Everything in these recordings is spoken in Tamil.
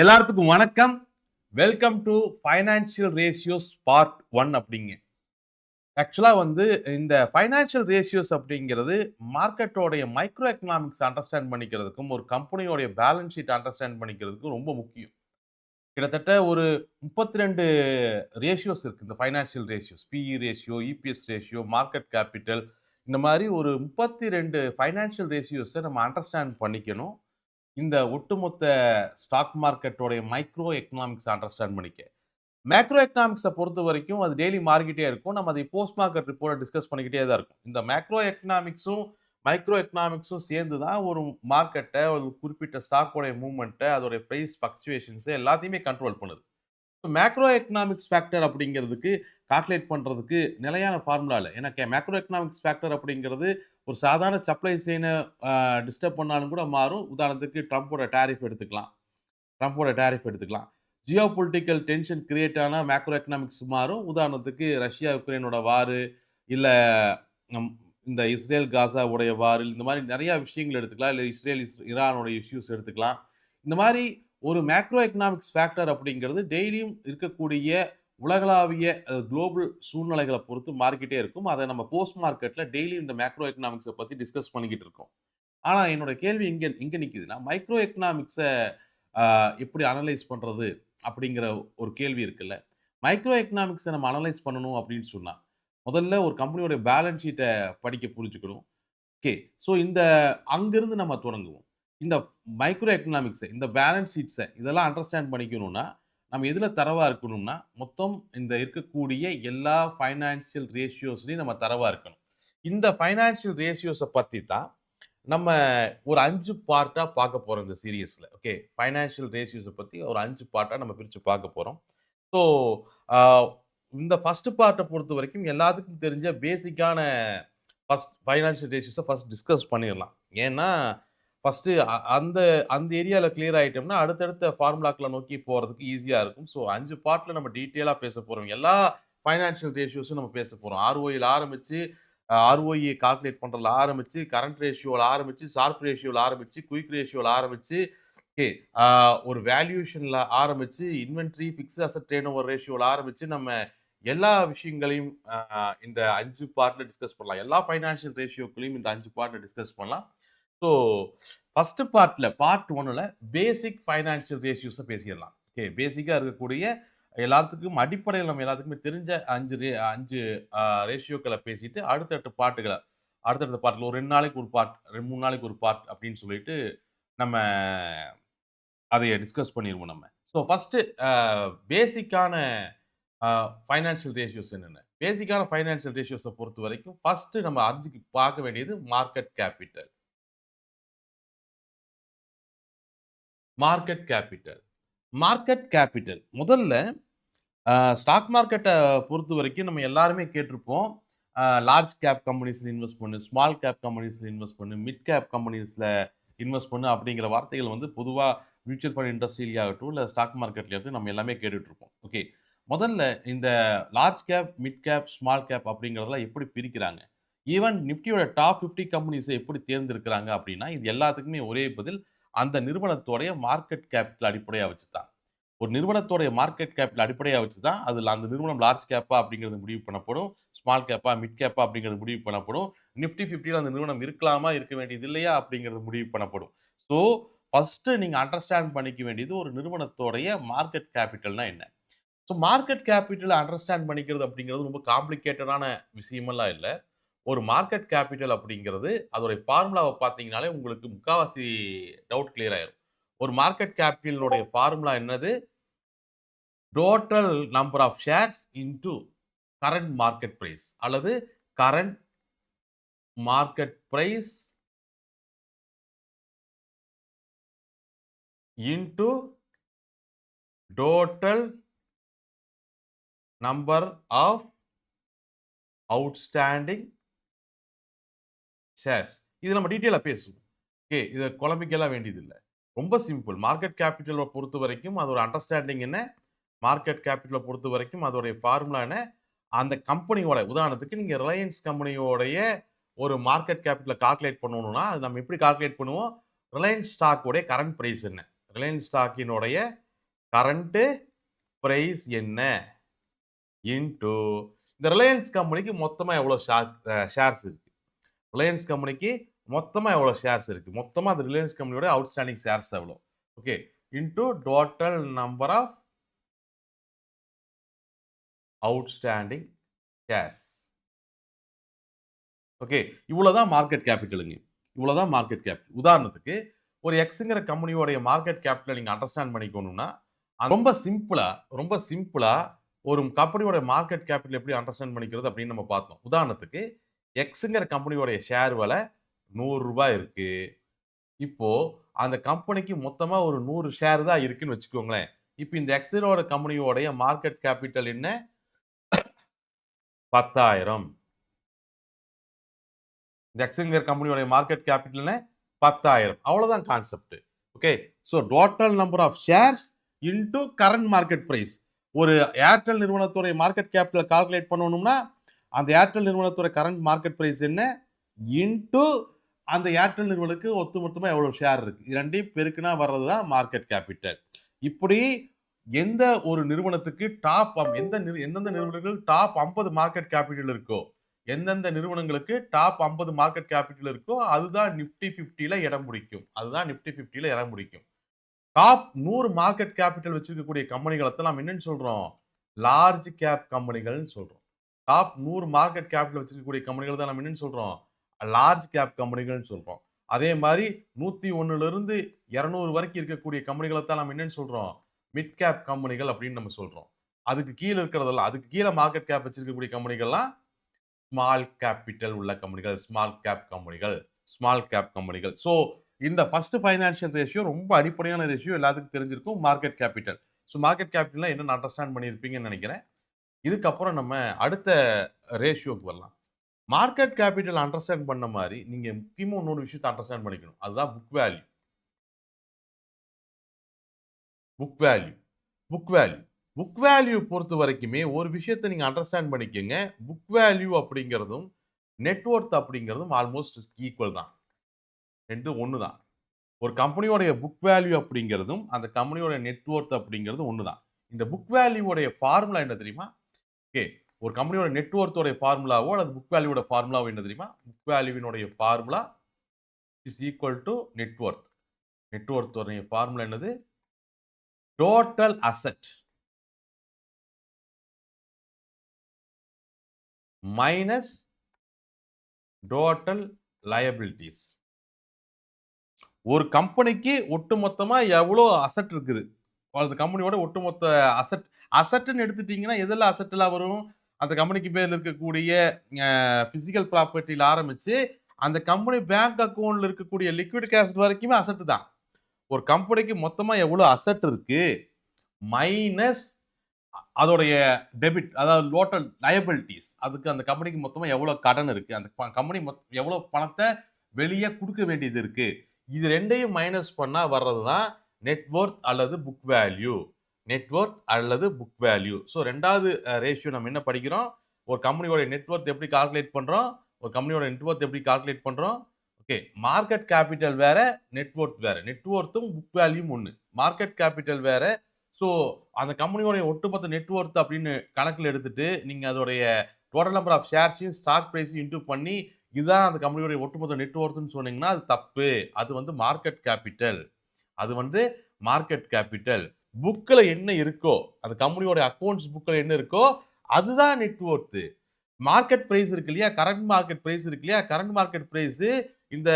எல்லாத்துக்கும் வணக்கம். Welcome to financial ratios part 1 அப்படிங்க. ஆக்சுவலா இந்த ஃபைனான்சியல் ரேஷியோஸ் அப்படிங்கிறது மார்க்கெட்டோடைய மைக்ரோ எக்கனாமிக்ஸ் அண்டர்ஸ்டாண்ட் பண்ணிக்கிறதுக்கும், ஒரு கம்பெனியோடைய பேலன்ஸ் ஷீட் அண்டர்ஸ்டாண்ட் பண்ணிக்கிறதுக்கும் ரொம்ப முக்கியம். கிட்டத்தட்ட ஒரு 32 ரேஷியோஸ் இருக்கு. இந்த financial ratios. BE ratio, EPS ratio, market capital இந்த மாரி ஒரு 32 ஃபைனான்சியல் ரேஷியோஸ நம்ம அண்டர்ஸ்டாண்ட் பண்ணிக்கணும். இந்த ஒட்டுமொத்த ஸ்டாக் மார்க்கெட்டோடைய மைக்ரோ எக்கனாமிக்ஸ் அண்டர்ஸ்டாண்ட் பண்ணிக்க. மேக்ரோ எக்கனாமிக்ஸ பொறுத்தவரைக்கும் அது டெய்லி மாறிக்கிட்டே இருக்கும். நம்ம அதை போஸ்ட் மார்க்கெட் ரிப்போர்ட்ட டிஸ்கஸ் பண்ணிக்கிட்டே தான் இருக்கும். இந்த மேக்ரோ எக்கனாமிக்ஸும், மைக்ரோ எக்கனாமிக்ஸும் சேர்ந்து தான் ஒரு மார்க்கெட்ட, ஒரு குறிப்பிட்ட ஸ்டாக்கோட மூவ்மெண்ட்ட, அதோட பிரைஸ் ஃப்ளக்சுவேஷன்ஸ் எல்லாத்தையுமே கண்ட்ரோல் பண்ணுது. மேக்ரோ எக்கனாமிக்ஸ் ஃபேக்டர் அப்படிங்கிறதுக்கு கால்குலேட் பண்றதுக்கு நிலையான ஃபார்முலா இல்ல. ஏன்னா மேக்ரோ எக்கனாமிக்ஸ் ஃபேக்டர் அப்படிங்கிறது ஒரு சாதாரண சப்ளை செயின டிஸ்டர்ப் பண்ணாலும் கூட மாறும். உதாரணத்துக்கு ட்ரம்போட டாரிஃப் எடுத்துக்கலாம். ஜியோ பொலிட்டிக்கல் டென்ஷன் கிரியேட் ஆனா மேக்ரோ எக்கனாமிக்ஸ் மாறும். உதாரணத்துக்கு ரஷ்யா, உக்ரைனோட வாரு, இல்ல நம் இந்த இஸ்ரேல் காசா உடைய வார், இந்த மாரி நெறைய விஷயங்கள் எடுத்துக்கலாம். இல்ல ஈரானோட இஷ்யூஸ் எடுத்துக்கலாம். இந்த மாரி ஒரு மேக்ரோ எக்கனாமிக்ஸ் ஃபேக்டர் அப்படிங்கிறது டெய்லியும் இருக்கக்கூடிய உலகளாவிய குளோபல் சூழ்நிலைகள பொறுத்து மாறிக்கிட்டே இருக்கும். அத நம்ம போஸ்ட் மார்க்கெட்ல டெய்லி இந்த மேக்ரோ எக்கனாமிக்ஸ பத்தி டிஸ்கஸ் பண்ணிக்கிட்டு இருக்கோம். ஆனா என்னோட கேள்வி எங்க எங்க நிக்குதுன்னா, மைக்ரோ எக்கனாமிக்ஸ எப்படி அனலைஸ் பண்றது? அப்படிங்கிற ஒரு கேள்வி இருக்குல்ல. மைக்ரோ எக்கனாமிக்ஸ நம்ம அனலைஸ் பண்ணணும் அப்படின்னு சொன்னா, முதல்ல ஒரு கம்பெனியோட பேலன்ஸ் ஷீட்ட படிக்க புரிஞ்சுக்கணும். ஓகே. ஸோ அங்கிருந்து நம்ம தொடங்குவோம். இந்த மைக்ரோ எக்கனாமிக்ஸ, இந்த பேலன்ஸ் ஷீட்ஸ இதெல்லாம் அண்டர்ஸ்டாண்ட் பண்ணிக்கணும்னா, நம்ம எதுல தரவா இருக்கணும்னா, மொத்தம் இந்த இருக்கக்கூடிய எல்லா ஃபைனான்சியல் ரேஷியோஸ்லயும் நம்ம தரவா இருக்கணும். இந்த ஃபைனான்சியல் ரேஷியோஸ பத்தி தான் நம்ம ஒரு 5 பார்ட்டா பார்க்க போறோம் இந்த சீரிஸ்ல. ஓகே. ஃபைனான்சியல் ரேஷியோஸ பத்தி ஒரு 5 பார்ட்டா நம்ம பிரிச்சு பார்க்க போறோம். ஸோ, ஆ இந்த ஃபர்ஸ்ட் பார்ட்ட பொறுத்தவரைக்கும் எல்லாத்துக்கும் தெரிஞ்ச பேசிக்கான ஃபைனான்சியல் ரேஷியோஸ ஃபர்ஸ்ட் டிஸ்கஸ் பண்ணிறலாம். ஏன்னா, ஃபர்ஸ்ட்டு அந்த அந்த ஏரியால கிளியர் ஆயிட்டோம்னா, அடுத்தடுத்த ஃபார்முலாக்கள நோக்கி போறதுக்கு ஈஸியா இருக்கும். ஸோ 5 பார்ட்ல நம்ம டீட்டெயிலா பேசப் போறோம். எல்லா ஃபைனான்சியல் ரேஷியோஸும் நம்ம பேசப் போறோம். ROIல ஆரம்பிச்சு, ROE கால்குலேட் பண்றதுல ஆரம்பிச்சு, கரண்ட் ரேஷியோல ஆரம்பிச்சு, ஷார்ப் ரேஷியோல ஆரம்பிச்சு, குயிக் ரேஷியோல ஆரம்பிச்சு, ஓகே. ஆ ஒரு வேல்யூவேஷன்ல ஆரம்பிச்சு, inventory, fixed asset turnover ரேஷியோல ஆரம்பிச்சு, நம்ம எல்லா விஷயங்களையும் இந்த 5 பார்ட்ல டிஸ்கஸ் பண்ணலாம். எல்லா ஃபைனான்சியல் ரேஷியோக்குள்ளயும் இந்த 5 பார்ட்ல டிஸ்கஸ் பண்ணலாம். ஸோ, ஃபர்ஸ்ட் பார்ட்ல பார்ட் 1ல பேசிக் ஃபைனான்சியல் ரேஷியோஸ பேசிறலாம். ஓகே. பேசிக்கா இருக்கக்கூடிய எல்லாத்துக்கும் அடிப்படையில நம்ம எல்லாத்துக்குமே தெரிஞ்ச 5 ரேஷியோக்கள பேசிட்டு, அடுத்தடுத்த பார்ட்ல ஒரு 2 நாளைக்கு ஒரு பார்ட், 3 நாளைக்கு ஒரு பார்ட் அப்படின்னு சொல்லிட்டு நம்ம அதைய டிஸ்கஸ் பண்ணிருவோம் நம்ம. ஸோ ஃபர்ஸ்ட்டு பேசிக்கான அ ஃபைனான்சியல் ரேஷியோஸ் என்னென்ன? பேசிக்கான ஃபைனான்சியல் ரேஷியோஸ பொறுத்தவரைக்கும், ஃபர்ஸ்ட்டு நம்ம பார்க்க வேண்டியது market capital. Market capital. Market capital. முதல்ல ஸ்டாக் மார்க்கெட்ட பொறுத்தவரைக்கும் நம்ம எல்லாருமே கேட்டிருப்போம். லார்ஜ் கேப் கம்பெனிஸ்ல இன்வெஸ்ட் பண்ணு, ஸ்மால் கேப் கம்பெனிஸ்ல இன்வெஸ்ட் பண்ணு, மிட் கேப் கம்பெனிஸ்ல இன்வெஸ்ட் பண்ணு அப்படிங்கிற வார்த்தைகள் பொதுவா மியூச்சுவல் ஃபண்ட் இண்டஸ்ட்ரியிலயாகட்டும், இல்ல ஸ்டாக் மார்க்கெட்லயாகட்டும் நம்ம எல்லாமே கேட்டுட்டு இருப்போம். ஓகே. முதல்ல இந்த large cap, mid cap, small cap அப்படிங்கிறதெல்லாம் எப்படி பிரிக்கிறாங்க? ஈவன் நிஃப்டியோட டாப் 50 கம்பெனிஸ எப்படி தேர்ந்தெடுக்கிறாங்க அப்படின்னா, இது எல்லாத்துக்குமே ஒரே பதில். அந்த நிறுவனத்தோடைய மார்க்கெட் கேப்பிட்டல் அடிப்படையா வச்சு தான். ஒரு நிறுவனத்தோடைய மார்க்கெட் கேப்பிட்டல் அடிப்படையா வச்சு தான், அதுல அந்த நிறுவனம் லார்ஜ் கேப்பா அப்படிங்கிறது முடிவு பண்ணப்படும். ஸ்மால் கேப்பா, மிட் கேப்பா அப்படிங்கிறது முடிவு பண்ணப்படும். நிஃப்டி 50ல அந்த நிறுவனம் இருக்கலாமா, இருக்க வேண்டியது இல்லையா அப்படிங்கிறது முடிவு பண்ணப்படும். ஸோ, ஃபர்ஸ்ட்டு நீங்க அண்டர்ஸ்டாண்ட் பண்ணிக்க வேண்டியது ஒரு நிறுவனத்தோடைய மார்க்கெட் கேப்பிட்டல்னா என்ன? ஸோ மார்க்கெட் கேப்பிட்டல அண்டர்ஸ்டாண்ட் பண்ணிக்கிறது அப்படிங்கிறது ரொம்ப காம்ப்ளிகேட்டடான விஷயமெல்லாம் இல்ல. ஒரு மார்க்கெட் கேப்பிட்டல் அப்படிங்கிறது, அதோடைய ஃபார்முலாவ பார்த்தீங்கனாலே உங்களுக்கு முக்காவாசி டவுட் கிளியர் ஆயிரும். ஒரு மார்க்கெட் கேப்பிட்டலினுடைய ஃபார்முலா என்னது? Total number of shares into current market price அல்லது current market price into total number of outstanding shares. இது நம்ம டீட்டெயிலா பேசுவோம். ஓகே. இத குழம்பிக்கலாம் வேண்டியதில்ல. ரொம்ப சிம்பிள். மார்க்கெட் கேப்பிட்டல பொறுத்தவரைக்கும் அதோட அண்டர்ஸ்டாண்டிங் என்ன? மார்க்கெட் கேப்பிட்டல பொறுத்தவரைக்கும் அதோடைய ஃபார்முலா என்ன? அந்த கம்பெனியோட உதாரணத்துக்கு நீங்க ரிலையன்ஸ் கம்பெனியோடைய ஒரு மார்க்கெட் கேப்பிட்டல கால்குலேட் பண்ணணும்னா, அது நம்ம எப்படி கால்குலேட் பண்ணுவோம்? ரிலையன்ஸ் ஸ்டாக் உடைய கரண்ட் பிரைஸ் என்ன? ரிலையன்ஸ் ஸ்டாக்கினுடைய கரண்ட் பிரைஸ் என்ன இன்டு இந்த ரிலையன்ஸ் கம்பெனிக்கு மொத்தமா எவ்வளவு ஷேர்ஸ் இருக்கு. ரிலையன்ஸ் கம்பெனிக்கு மொத்தமா எவ்வளவு ஷேர்ஸ் இருக்கு. மொத்தமா அந்த ரிலையன்ஸ் கம்பெனியோட அவுட்ஸ்டாண்டிங் ஷேர்ஸ் எவ்வளவு. Okay. Into total number of outstanding shares. Okay. இவ்வளவுதான் மார்க்கெட் கேபிட்டலுங்க. இவ்வளவுதான் மார்க்கெட் கேபிட்டல். உதாரணத்துக்கு ஒரு எக்ஸ்ங்கிற கம்பெனியோட மார்க்கெட் கேபிட்டல் நீங்க அண்டர்ஸ்டாண்ட் பண்ணிக்கணும்னா ரொம்ப சிம்பிளா ஒரு கம்பெனியோட மார்க்கெட் கேபிட்டல் எப்படி அண்டர்ஸ்டாண்ட் பண்ணிக்கிறது அப்படின்னு நம்ம பார்த்தோம். உதாரணத்துக்கு எக்ஸ்ங்கிற கம்பெனியோட ஷேர் விலை ரூ. 100 இருக்கு. இப்போ அந்த கம்பெனிக்கு மொத்தமா ஒரு 100 ஷேர் தான் இருக்குன்னு வச்சுக்கோங்களேன். இப்போ இந்த எக்ஸோட கம்பெனியோட மார்க்கெட் கேபிட்டல் என்ன? 10,000. இந்த எக்ஸ்ங்கிற கம்பெனியோட மார்க்கெட் கேபிட்டல் என்ன? 10,000. அவ்வளவுதான் concept. Okay. So total number of shares into current market price. ஒரு ஏர்டெல் நிறுவனத்துடைய மார்க்கெட் கேபிட்டல் கால்குலேட் பண்ணணும்னா அந்த ஏர்டெல் நிறுவனத்துடைய கரண்ட் மார்க்கெட் பிரைஸ் என்ன இன்டு அந்த ஏர்டெல் நிறுவனத்துக்கு ஒட்டுமொத்தமா எவ்வளவு ஷேர் இருக்கு. இது ரெண்டையும் பெருக்குனா வர்றதுதான் மார்க்கெட் கேபிட்டல். இப்படி எந்த ஒரு நிறுவனத்துக்கு எந்தெந்த நிறுவனங்களுக்கு டாப் 50 மார்க்கெட் கேபிட்டல் இருக்கோ, எந்தெந்த நிறுவனங்களுக்கு டாப் 50 மார்க்கெட் கேபிட்டல் இருக்கோ அதுதான் நிப்டி 50ல இடம் பிடிக்கும். அதுதான் நிப்டி 50ல இடம் பிடிக்கும். டாப் 100 மார்க்கெட் கேபிட்டல் வச்சிருக்கக்கூடிய கம்பெனிகளை நாம் என்னன்னு சொல்றோம்? லார்ஜ் கேப் கம்பெனிகள்னு சொல்றோம். டாப் 100 மார்க்கெட் கேபிட்டல் வச்சிருக்கக்கூடிய கம்பெனிகள் தான் நம்ம என்னன்னு சொல்றோம்? லார்ஜ் கேப் கம்பெனிகள்னு சொல்றோம். அதே மாதிரி 101ல இருந்து 200 வரைக்கும் இருக்கக்கூடிய கம்பெனிகளை தான் நம்ம என்னன்னு சொல்றோம்? மிட் கேப் கம்பெனிகள் அப்படின்னு நம்ம சொல்றோம். அதுக்கு கீழ இருக்கிறதெல்லாம் அதுக்கு கீழ மார்க்கெட் கேப் வச்சிருக்கக்கூடிய கம்பெனிகள்லாம் ஸ்மால் கேபிட்டல் உள்ள கம்பெனிகள், ஸ்மால் கேப் கம்பெனிகள். சோ இந்த ஃபர்ஸ்ட் ஃபைனான்சியல் ரேஷியோ ரொம்ப அடிப்படையான ரேஷியோ எல்லாத்துக்கும் தெரிஞ்சிருக்கும். Market capital. சோ மார்க்கெட் கேபிட்டல்னா என்னன்னு அண்டர்ஸ்டாண்ட் பண்ணியிருப்பீங்கன்னு நினைக்கிறேன். இதுக்கப்புறம் நம்ம அடுத்த ரேஷியோக்கு வரலாம். மார்க்கெட் கேபிட்டல் அண்டர்ஸ்டாண்ட் பண்ண மாதிரி நீங்க முக்கியமா இன்னொரு விஷயத்தை அண்டர்ஸ்டாண்ட் பண்ணிக்கணும். அதுதான் book value. Book value. Book value. Book value பொறுத்த வரைக்குமே ஒரு விஷயத்தை நீங்க அண்டர்ஸ்டாண்ட் பண்ணிக்கங்க. புக் வேல்யூ அப்படிங்கிறதும் நெட் வொர்த் அப்படிங்கிறதும் ஆல்மோஸ்ட் ஈக்குவல் தான். ரெண்டும் ஒண்ணு தான். ஒரு கம்பெனியோட புக் வேல்யூ அப்படிங்கிறதும் அந்த கம்பெனியோட நெட் வொர்த் அப்படிங்கிறதும் ஒண்ணு தான். இந்த புக் வேல்யூவோட ஃபார்முலா என்ன தெரியுமா? ஓகே. ஒரு கம்பெனியோட நெட் வொர்த்தோட ஃபார்முலாவோ அல்லது புக் வேல்யூவோட ஃபார்முலாவோ என்ன தெரியுமா? புக் வேல்யூவினுடைய formula is equal to net worth. Net வொர்த்தோட ஃபார்முலா என்னது? Total asset minus total liabilities. ஒரு கம்பெனிக்கு ஒட்டுமொத்தமா எவ்வளோ அசெட் இருக்குது? அந்த கம்பெனியோட ஒட்டுமொத்த அசெட்ன்னு எடுத்துட்டீங்கன்னா எதெல்லாம் அசெட் எல்லாம் வரும்? அந்த கம்பெனிக்கு பேர்ல இருக்கக்கூடிய பிசிக்கல் ப்ராப்பர்ட்டில ஆரம்பிச்சு அந்த கம்பெனி பேங்க் அக்கவுண்ட்ல இருக்கக்கூடிய லிக்விட் கேஷ் வரைக்குமே அசெட் தான். ஒரு கம்பெனிக்கு மொத்தமா எவ்வளவு அசெட் இருக்கு மைனஸ் அதோடைய டெபிட், அதாவது டோட்டல் லயபிலிட்டிஸ். அதுக்கு அந்த கம்பெனிக்கு மொத்தமா எவ்வளவு கடன் இருக்கு, அந்த கம்பெனி எவ்வளவு பணத்தை வெளியே கொடுக்க வேண்டியது இருக்கு, இது ரெண்டையும் மைனஸ் பண்ணா வர்றதுதான் நெட் வொர்த் அல்லது புக் வேல்யூ. நெட் வொர்த் அல்லது புக் வேல்யூ. ஸோ ரெண்டாவது ரேஷியோ நம்ம என்ன படிக்கிறோம்? ஒரு கம்பெனியோட நெட் வொர்த் எப்படி கால்குலேட் பண்றோம்? ஒரு கம்பெனியோட நெட் வொர்த் எப்படி கால்குலேட் பண்றோம்? ஓகே. மார்க்கெட் கேபிட்டல் வேற, நெட் வொர்த் வேற. நெட் வொர்த்தும் புக் வேல்யூம் ஒண்ணு. மார்க்கெட் கேபிட்டல் வேற. ஸோ அந்த கம்பெனியோட ஒட்டுமொத்த நெட் வொர்த் அப்படின்னு கணக்கில் எடுத்துட்டு நீங்க அதோடைய டோட்டல் நம்பர் ஆஃப் ஷேர்ஸையும் ஸ்டாக் பிரைஸையும் இன்டூ பண்ணி இதுதான் அந்த கம்பெனியோட ஒட்டுமொத்த நெட் வொர்த்னு சொன்னீங்கன்னா அது தப்பு. அது வந்து மார்க்கெட் கேபிட்டல். அது வந்து மார்க்கெட் கேபிட்டல். புக்ல என்ன இருக்கோ, அந்த கம்பெனியோட அக்கவுண்ட்ஸ் புக்ல என்ன இருக்கோ அதுதான் நெட் வொர்த். மார்க்கெட் பிரைஸ் இருக்கு இல்லையா, கரண்ட் மார்க்கெட் பிரைஸ் இருக்கு இல்லையா, கரண்ட் மார்க்கெட் பிரைஸ் இந்த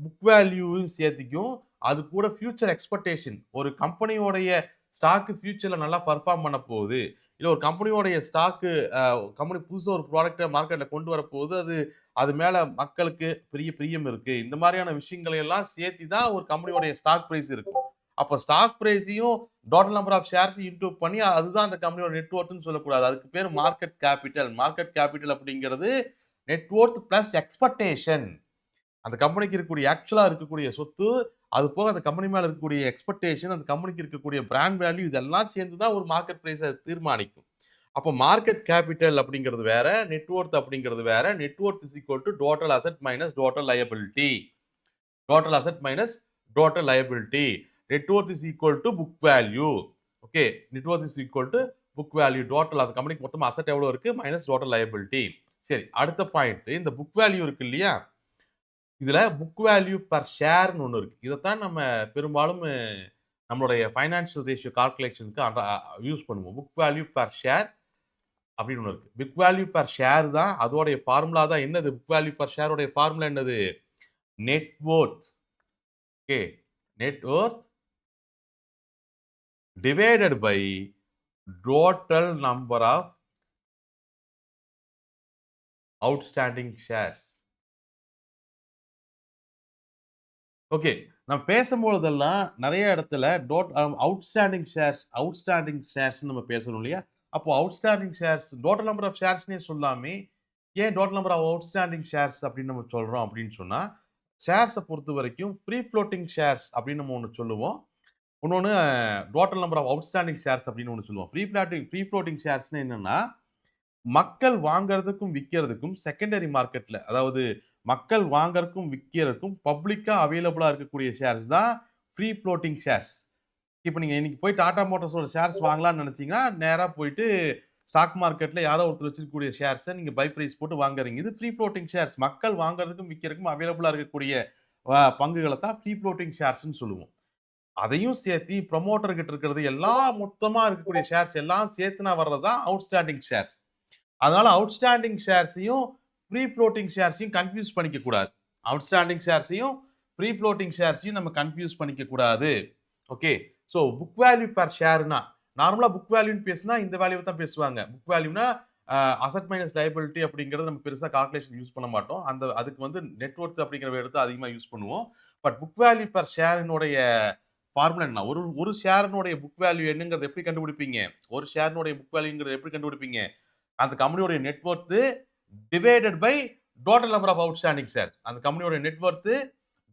புக் வேல்யூவும் சேர்த்திக்கும். அது கூட ஃபியூச்சர் எக்ஸ்பெக்டேஷன். ஒரு கம்பெனியோடைய ஸ்டாக் ஃபியூச்சர்ல நல்லா பெர்ஃபார்ம் பண்ண போகுது, இல்ல ஒரு கம்பெனியோடைய ஸ்டாக் கம்பெனி புதுசா ஒரு ப்ராடக்ட்டை மார்க்கெட்ல கொண்டு வரப்போகுது, அது மேல மக்களுக்கு பெரிய பிரியம் இருக்கு, இந்த மாதிரியான விஷயங்களை எல்லாம் சேர்த்தி தான் ஒரு கம்பெனியோடைய ஸ்டாக் பிரைஸ் இருக்கும். அப்ப ஸ்டாக் பிரைஸையும் total number of shares into பண்ணி அதுதான் அந்த கம்பெனியோட நெட் வொர்த்னு சொல்லக்கூடாது. அதுக்கு பேர் மார்க்கெட் கேபிட்டல். மார்க்கெட் கேபிட்டல் அப்படிங்கிறது நெட் வொர்த் பிளஸ் எக்ஸ்பெக்டேஷன். அந்த கம்பெனிக்கு இருக்கக்கூடிய ஆக்சுவலா இருக்கக்கூடிய சொத்து, அது போக அந்த கம்பெனி மேல இருக்கக்கூடிய எக்ஸ்பெக்டேஷன், அந்த கம்பெனிக்கு இருக்கக்கூடிய பிராண்ட் வேல்யூ இதெல்லாம் சேர்ந்து தான் ஒரு மார்க்கெட் பிரைஸை தீர்மானிக்கும். அப்போ மார்க்கெட் கேபிட்டல் அப்படிங்கிறது வேற, நெட் வொர்த் அப்படிங்கிறது வேற. Net Worth is equal to total asset minus total liability. Total asset minus total liability. Net Worth is equal to book value. Okay. Net Worth is equal to book value total அந்த கம்பெனிக்கு மொத்தமா அசெட் எவ்வளவு இருக்கு மைனஸ் டோட்டல் லயபிலிட்டி. சரி அடுத்த பாயிண்ட் இந்த புக் வேல்யூ இருக்கு இல்லையா? இதுல புக் வேல்யூ பெர் ஷேர்ன்னு ஒண்ணு இருக்கு. இதத்தான் நம்ம பெரும்பாலும் நம்மளுடைய ஃபைனான்ஷியல் ரேஷியோ கால்குலேஷனுக்கு யூஸ் பண்ணுவோம். புக் வேல்யூ பெர் ஷேர் அப்படின்னு ஒண்ணு இருக்கு. புக் வேல்யூ பெர் ஷேர் தான் அதோடைய ஃபார்முலா தான் என்னது? புக் வேல்யூ பெர் ஷேர் உடைய ஃபார்முலா என்னது? Net Worth. Okay. Net Worth divided by total number of outstanding shares. Okay. நான் பேசும்பொழுதெல்லாம் நெறைய இடத்துல அவுட்ஸ்டாண்டிங் ஷேர்ஸ்ன்னு நம்ம பேசுறோம் இல்லையா? அப்போ outstanding shares total number of ஷேர்ஸ்ன்னே சொல்லாமே, ஏன் total number of outstanding shares அப்படின்னு நம்ம சொல்றோம் அப்படின்னு சொன்னா, ஷேர்ஸ பொறுத்தவரைக்கும் ஃப்ரீ ஃப்ளோட்டிங் ஷேர்ஸ் அப்படின்னு நம்ம ஒண்ணு சொல்லுவோம். இன்னொன்னு total number of outstanding shares அப்படின்னு ஒண்ணு சொல்லுவோம். ஃப்ரீ ஃப்ளோட்டிங் ஷேர்ஸ்ன்னா என்னன்னா, மக்கள் வாங்குறதுக்கும், விக்கிறதுக்கும் செகண்டரி மார்க்கெட்ல அதாவது மக்கள் வாங்குறதுக்கும், விக்கிறதுக்கும் பப்ளிக்கா அவைலபிளா இருக்கக்கூடிய ஷேர்ஸ் தான் ஃப்ரீ ஃப்ளோட்டிங் ஷேர்ஸ். இப்ப நீங்க இன்னைக்கு போய் டாடா மோட்டார்ஸோட ஷேர்ஸ் வாங்கலாம்னு நினைச்சீங்கன்னா, நேரா போயிட்டு ஸ்டாக் மார்க்கெட்ல யாரோ ஒருத்தர் வச்சிருக்கக்கூடிய ஷேர்ஸ நீங்க பை பிரைஸ் போட்டு வாங்குறீங்க. இது ஃப்ரீ ஃப்ளோட்டிங் ஷேர்ஸ். மக்கள் வாங்குறதுக்கும், விக்கிறதுக்கும் அவைலபிளா இருக்கக்கூடிய பங்குகள தான் ஃப்ரீ ஃப்ளோட்டிங் ஷேர்ஸ்ன்னு சொல்லுவோம். அதையும் சேர்த்து ப்ரமோட்டர் கிட்ட இருக்கிறது எல்லாம் மொத்தமா இருக்கக்கூடிய ஷேர்ஸ் எல்லாம் சேர்த்துனா வர்றது தான் அவுட்ஸ்டாண்டிங் ஷேர்ஸ். அதனால அவுட்ஸ்டாண்டிங் ஷேர்ஸையும், ஃப்ரீ ஃப்ளோட்டிங் ஷேர்ஸையும் கன்ஃப்யூஸ் பண்ணிக்க கூடாது. அவுட்ஸ்டாண்டிங் ஷேர்ஸையும், ஃப்ரீ ஃப்ளோட்டிங் ஷேர்ஸையும் நம்ம கன்ஃப்யூஸ் பண்ணிக்க கூடாது. Okay. So book value per ஷேர்னா நார்மலா புக் வேல்யூன்னு பேசினா இந்த வேல்யூ தான் பேசுவாங்க. புக் வேல்யூனா அசெட் மைனஸ் லயபிலிட்டி அப்படிங்கிறது நம்ம பெருசா கால்குலேஷன் யூஸ் பண்ண மாட்டோம். அதுக்கு வந்து நெட் வொர்த் அப்படிங்கிற எடுத்து அதிகமா யூஸ் பண்ணுவோம். பட் புக் வேல்யூ பெர் ஷேரினுடைய ஃபார்முலா என்ன? ஒரு ஷேரினுடைய புக் வேல்யூ என்னங்கிறத எப்படி கண்டுபிடிப்பீங்க? ஒரு ஷேரினுடைய புக் வேல்யூங்கிறத எப்படி கண்டுபிடிப்பீங்க? அந்த கம்பெனியோட net worth divided by total number of outstanding shares. அந்த கம்பெனியோட net worth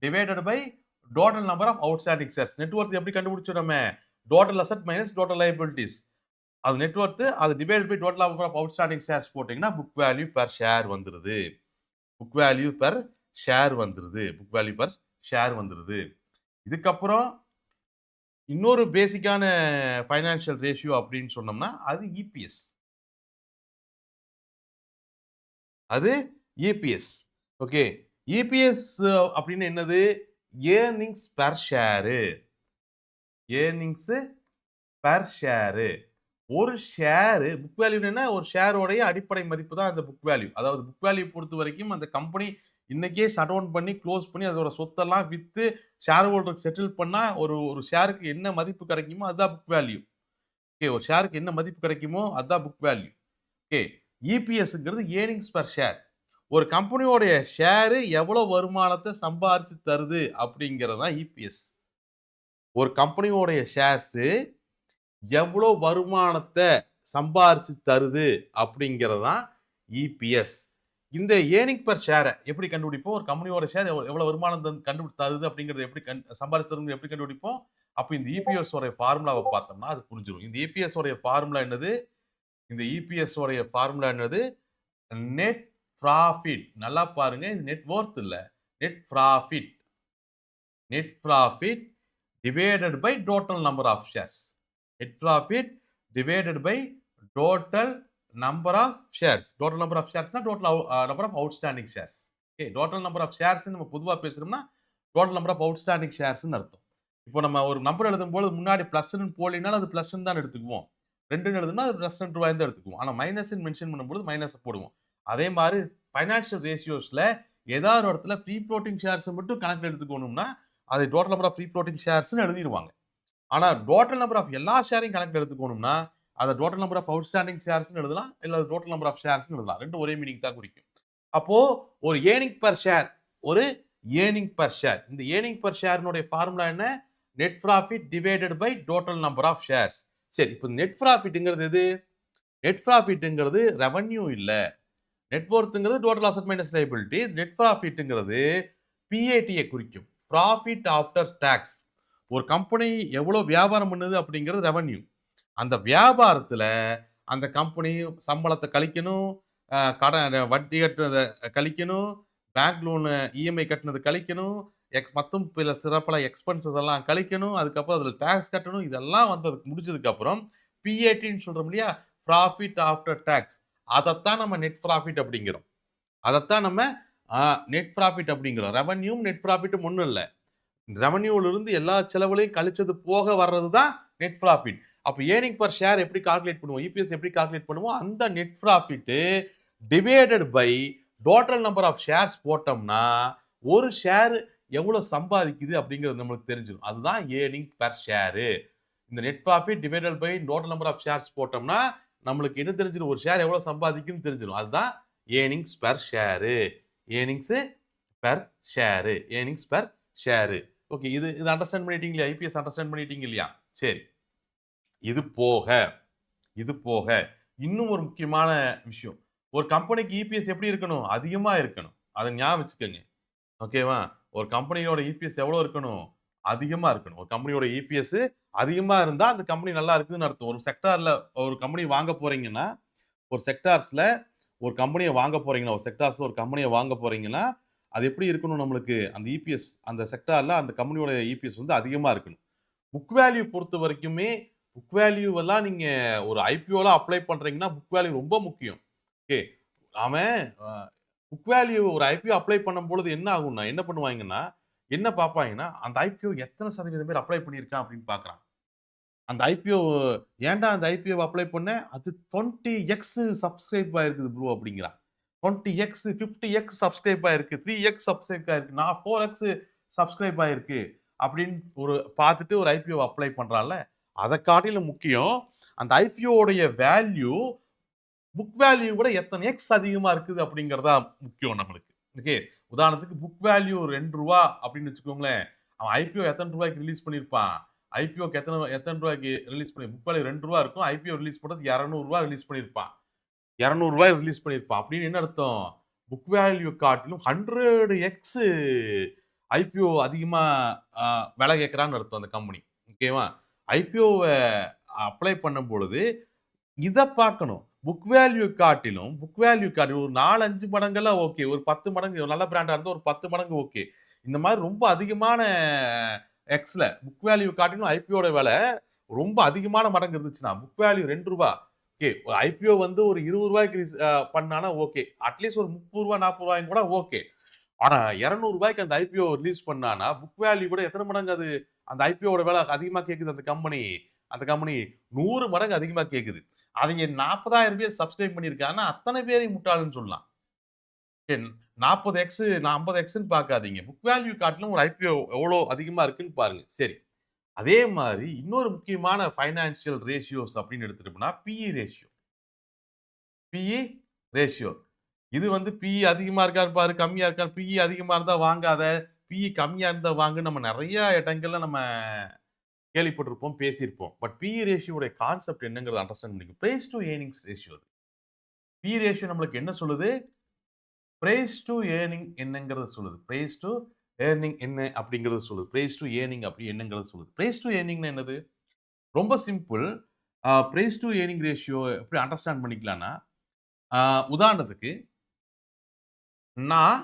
divided by total number of outstanding shares. Net worth எப்படி கண்டுபிடிச்சோம் நம்ம? Total asset minus total liabilities. அது நெட் வொர்த் அது divided by total number of outstanding shares போட்டீங்கன்னா புக் வேல்யூ பெர் ஷேர் வந்துருது. புக் வேல்யூ பெர் ஷேர் வந்துருது. புக் வேல்யூ பெர் ஷேர் வந்துருது. இதுக்கப்புறம் இன்னொரு பேசிக்கான ஃபைனான்ஷியல் ரேஷியோ அப்படின்னு சொன்னோம்னா அது இபிஎஸ். அது இபிஎஸ். ஓகே. இபிஎஸ் அப்படின்னு என்னது? Earnings per share. Earnings per share. ஒரு ஷேரு புக் வேல்யூ என்ன? ஒரு ஷேரோடைய அடிப்படை மதிப்பு தான் அந்த புக் வேல்யூ. அதாவது புக் வேல்யூ பொறுத்த வரைக்கும் அந்த கம்பெனி இன்னைக்கே ஷட் டவுன் பண்ணி, க்ளோஸ் பண்ணி அதோட சொத்தெல்லாம் வித்து ஷேர் ஹோல்டருக்கு செட்டில் பண்ணா ஒரு ஒரு ஷேருக்கு என்ன மதிப்பு கிடைக்குமோ அதுதான் புக் வேல்யூ. ஓகே. ஒரு ஷேருக்கு என்ன மதிப்பு கிடைக்குமோ அதுதான் புக் வேல்யூ. ஓகே. இபிஎஸ்ங்கிறது ஏர்னிங்ஸ் பெர் ஷேர். ஒரு கம்பெனியோடைய ஷேரு எவ்வளவு வருமானத்த சம்பாரிச்சு தருது அப்படிங்கிறது தான் இபிஎஸ். ஒரு கம்பெனியோடைய ஷேர்ஸ் எவ்வளோ வருமானத்த சம்பாரிச்சு தருது அப்படிங்கிறது தான் இபிஎஸ். இந்த ஏர்னிங் பெர் ஷேர எப்படி கண்டுபிடிப்போம்? ஒரு கம்பெனியோட ஷேர் எவ்வளவு வருமானம் தருது அப்படிங்கிறது எப்படி சம்பாரிச்சு தருது எப்படி கண்டுபிடிப்போம்? அப்ப இந்த இபிஎஸ் உடைய ஃபார்முலாவை பார்த்தோம்னா அது புரிஞ்சிரும். இந்த இபிஎஸ் உடைய ஃபார்முலா என்னது? இந்த இபிஎஸ் உடைய ஃபார்முலா என்னது? Net profit. நல்லா பாருங்க. இது நெட் வொர்த் இல்ல. Net profit. Net profit divided by total number of shares. Net profit divided by total number of shares. Total number of ஷேர்ஸ்னா total number of outstanding shares. Okay. Total number of shares நம்ம பொதுவா பேசுறோம்னா டோட்டல் நம்பர் ஆஃப் அவுட்ஸ்டாண்டிங் ஷேர்ஸ்னு அர்த்தம். இப்போ நம்ம ஒரு நம்பர் எழுதும்போது முன்னாடி பிளஸ்ன்னு போடலைனாலும் அது பிளஸ்ன்னு தான் எடுத்துக்குவோம். 2ன்னு எழுதுனா அது பிளஸ் 2 தான் எடுத்துக்குவோம். ஆனா மைனஸ்ன்னு மென்ஷன் பண்ணும்போது மைனஸ் போடுவோம். அதே மாதிரி ஃபைனான்ஷியல் ரேஷியோஸ்ல ஏதாவது ஒரு இடத்துல ஃப்ரீ ஃப்ளோட்டிங் ஷேர்ஸ் மட்டும் கணக்குல எடுத்துக்கணும்னா அது total number of free floating ஷேர்ஸ்னு எழுதிருவாங்க. ஆனா டோட்டல் நம்பர் ஆஃப் எல்லா ஷேரையும் கணக்குல எடுத்துக்கணும்னா அத டோட்டல் நம்பர் ஆஃப் அவுட்ஸ்டாண்டிங் ஷேர்ஸ்னு எழுதலாம். இல்ல டோட்டல் நம்பர் ஆஃப் ஷேர்ஸ்னு எழுதலாம். ரெண்டும் ஒரே மீனிங் தான் குறிக்கும். அப்போ ஒரு ஏர்னிங் பெர் ஷேர் ஒரு ஏர்னிங் பெர் ஷேர். இந்த ஏர்னிங் பெர் ஷேர்னுடைய ஃபார்முலா என்ன? Net profit divided by total number of shares. சரி. இப்போ நெட் ப்ராஃபிட்ங்கிறது எது? நெட் ப்ராஃபிட்ங்கிறது ரெவென்யூ இல்ல. நெட் வொர்த்ங்கிறது total asset minus liability. Net ப்ராஃபிட்ங்கிறது பிஏடிய குறிக்கும். Profit after tax. ஒரு கம்பெனி எவ்வளவு வியாபாரம் பண்ணுது அப்படிங்கிறது ரெவென்யூ. அந்த வியாபாரத்துல அந்த கம்பெனி சம்பளத்த கழிக்கணும், கடன் வட்டி கட்டுனத கழிக்கணும், பேங்க் லோன் இஎம்ஐ கட்டுனத கழிக்கணும், மற்றும் சில எக்ஸ்பென்சஸ் எல்லாம் கழிக்கணும். அதுக்கப்புறம் அதில டாக்ஸ் கட்டணும். இதெல்லாம் முடிச்சதுக்கப்புறம் பிஏடின்னு சொல்றோம் இல்லையா? Profit after tax. அதத்தான் நம்ம நெட் ப்ராஃபிட் அப்படிங்கிறோம். அதத்தான் நம்ம அ நெட் ப்ராஃபிட் அப்படிங்கிறோம். ரெவென்யூவும், நெட் ப்ராஃபிட்டும் ஒண்ணும் இல்ல. ரெவென்யூலிருந்து எல்லா செலவுகளையும் கழிச்சது போக வர்றது தான் நெட் ப்ராஃபிட். அப்ப ஏர்னிங் பெர் ஷேர் எப்படி கால்குலேட் பண்ணுவோம்? இபிஎஸ் எப்படி கால்குலேட் பண்ணுவோம்? அந்த net profit divided by total number of shares போட்டோம்னா, ஒரு ஷேர் எவ்வளவு சம்பாதிக்குது அப்படிங்கிறது நம்மளுக்கு தெரிஞ்சிரும். அதுதான் ஏர்னிங் பெர் ஷேர். இந்த net profit divided by total number of shares போட்டோம்னா, நம்மளுக்கு என்ன தெரிஞ்சிரும்? ஒரு ஷேர் எவ்வளவு சம்பாதிக்குதுன்னு தெரிஞ்சிரும். அதுதான் earnings per share. Earnings per share. Earnings per share. Okay. இது அண்டர்ஸ்டாண்ட் பண்ணிட்டீங்களா? ஐபிஎஸ் அண்டர்ஸ்டாண்ட் பண்ணிட்டீங்க இல்லையா? சரி. இது போக இது போக இன்னும் ஒரு முக்கியமான விஷயம். ஒரு கம்பெனிக்கு இபிஎஸ் எப்படி இருக்கணும்? அதிகமா இருக்கணும். அத ஞாபகம் வச்சுக்கங்க. ஓகேவா? ஒரு கம்பெனியோட இபிஎஸ் எவ்வளோ இருக்கணும்? அதிகமா இருக்கணும். ஒரு கம்பெனியோட இபிஎஸ் அதிகமா இருந்தா அந்த கம்பெனி நல்லா இருக்குதுன்னு அர்த்தம். ஒரு செக்டார்ல ஒரு கம்பெனி வாங்க போறீங்கன்னா, ஒரு செக்டார்ஸ்ல ஒரு கம்பெனிய வாங்க போறீங்கன்னா, ஒரு செக்டார்ஸ்ல ஒரு கம்பெனிய வாங்க போறீங்கன்னா, அது எப்படி இருக்கணும் நம்மளுக்கு? அந்த இபிஎஸ் அந்த செக்டார்ல அந்த கம்பெனியோட இபிஎஸ் வந்து அதிகமா இருக்கணும். புக் வேல்யூ பொறுத்த வரைக்குமே, புக் வேல்யூவெல்லாம் நீங்க ஒரு ஐபிஓலாம் அப்ளை பண்றீங்கன்னா, புக் வேல்யூ ரொம்ப முக்கியம். ஓகே. அவன் அ புக் வேல்யூ ஒரு ஐபிஓ அப்ளை பண்ணும்பொழுது என்ன ஆகும்னா, என்ன பண்ணுவாய்ங்கன்னா, என்ன பார்ப்பாய்ங்கன்னா, அந்த ஐபிஓ எத்தன சதவீதம் பேர் அப்ளை பண்ணியிருக்கான் அப்படின்னு பார்க்குறான். அந்த ஐபிஓ ஏன்டா அந்த ஐபிஓ அப்ளை பண்ண? அது 20x சப்ஸ்கிரைப் ஆயிருக்குது ப்ரோ அப்படிங்கிறான். 20x, 50x சப்ஸ்கிரைப் ஆயிருக்கு. 3x சப்ஸ்கிரைப் ஆயிருக்கு. நான் 4x சப்ஸ்கிரைப் ஆயிருக்கு. அப்படின்னு பார்த்துட்டு ஒரு ஐபிஓ அப்ளை பண்றான்ல, அத காட்டிலும் முக்கியம், அந்த ஐபிஓ உடைய வேல்யூ புக் வேல்யூ விட எத்தனை எக்ஸ் அதிகமா இருக்குது அப்படிங்கிறது தான் முக்கியம் நம்மளுக்கு. ஓகே. உதாரணத்துக்கு புக் வேல்யூ ரூ. 2 அப்படின்னு வச்சுக்கோங்களேன். அவன் ஐபிஓ எத்தன ரூபாய்க்கு ரிலீஸ் பண்ணியிருப்பான்? ஐபிஓக்கு எத்தன எத்தன ரூபாய்க்கு ரிலீஸ் பண்ணி புக் வேல்யூ ரூ. 2 இருக்கும். ஐபிஓ ரிலீஸ் பண்றது ரூ. 200 ரிலீஸ் பண்ணியிருப்பான். ரூ. 200 ரிலீஸ் பண்ணியிருப்பான். அப்படின்னு என்ன அர்த்தம்? புக் வேல்யூ காட்டிலும் 100 எக்ஸ் ஐபிஓ அதிகமா அ விலை கேட்கிறான்னு அர்த்தம் அந்த கம்பெனி. ஓகேவா? ஐபிஓவ அப்ளை பண்ணும்பொழுது இத பார்க்கணும். புக் வேல்யூ காட்டிலும் ஒரு 4, 5 மடங்கெல்லாம் ஓகே. ஒரு 10 மடங்கு ஒரு நல்ல பிராண்டா இருந்தா ஒரு 10 மடங்கு ஓகே. இந்த மாரி ரொம்ப அதிகமான எக்ஸ்ல புக் வேல்யூ காட்டிலும் ஐபிஓட விலை ரொம்ப அதிகமான மடங்கு இருந்துச்சுன்னா, புக் வேல்யூ ரூ. 2 ஓகே. ஒரு ஐபிஓ வந்து ஒரு ரூ. 20 ரிஸ் அ பண்ணானா ஓகே. அட்லீஸ்ட் ஒரு ரூ. 30 40 கூட ஓகே. ஆனா ரூ. 200 அந்த ஐபிஓ ரிலீஸ் பண்ணானா, புக் வேல்யூ கூட எத்தன மடங்கு அது அந்த ஐபிஓட விலை அதிகமா கேட்குது அந்த கம்பெனி. அந்த கம்பெனி 100 மடங்கு அதிகமா கேட்குது. அவைங்க 40,000 பேர் சப்ஸ்கிரைப் பண்ணியிருக்காங்கன்னா, அத்தனை பேரையும் முட்டாள்ன்னு சொல்லலாம். ஓகே. 40x 50xன்னு பார்க்காதீங்க. புக் வேல்யூ காட்டிலும் ஒரு ஐபிஓ எவ்வளோ அதிகமா இருக்குன்னு பாருங்க. சரி. அதே மாரி இன்னொரு முக்கியமான பைனான்சியல் ரேஷியோஸ் அப்படின்னு எடுத்துட்டோம்னா, பிஇ ரேஷியோ. PE ratio. இது வந்து பிஇ அதிகமா இருக்கான்னு பாரு, கம்மியா இருக்கான்னு பிஇ அதிகமா இருந்தா வாங்காத, பிஇ கம்மியா இருந்தா வாங்குன்னு நம்ம நெறைய இடங்கள்ல நம்ம கேள்விப்பட்டிருப்போம், பேசியிருப்போம். பட் பிஇ ரேஷியோட கான்செப்ட் என்னங்கிறத அண்டர்ஸ்டாண்ட் பண்ணிக்கணும். Price to earnings ratio. PE ratio நம்மளுக்கு என்ன சொல்லுது? பிரைஸ் டூ ஏர்னிங் என்னங்கிறத சொல்லுது. பிரைஸ் டூ ஏர்னிங் என்ன அப்படிங்கிறத சொல்லுது. பிரைஸ் டூ ஏர்னிங் அப்படி என்னங்கிறத சொல்லுது. பிரைஸ் டூ ஏர்னிங்னா என்னது? ரொம்ப simple. Price to earning ratio எப்படி அண்டர்ஸ்டாண்ட் பண்ணிக்கலாம்னா, அ உதாரணத்துக்கு நான்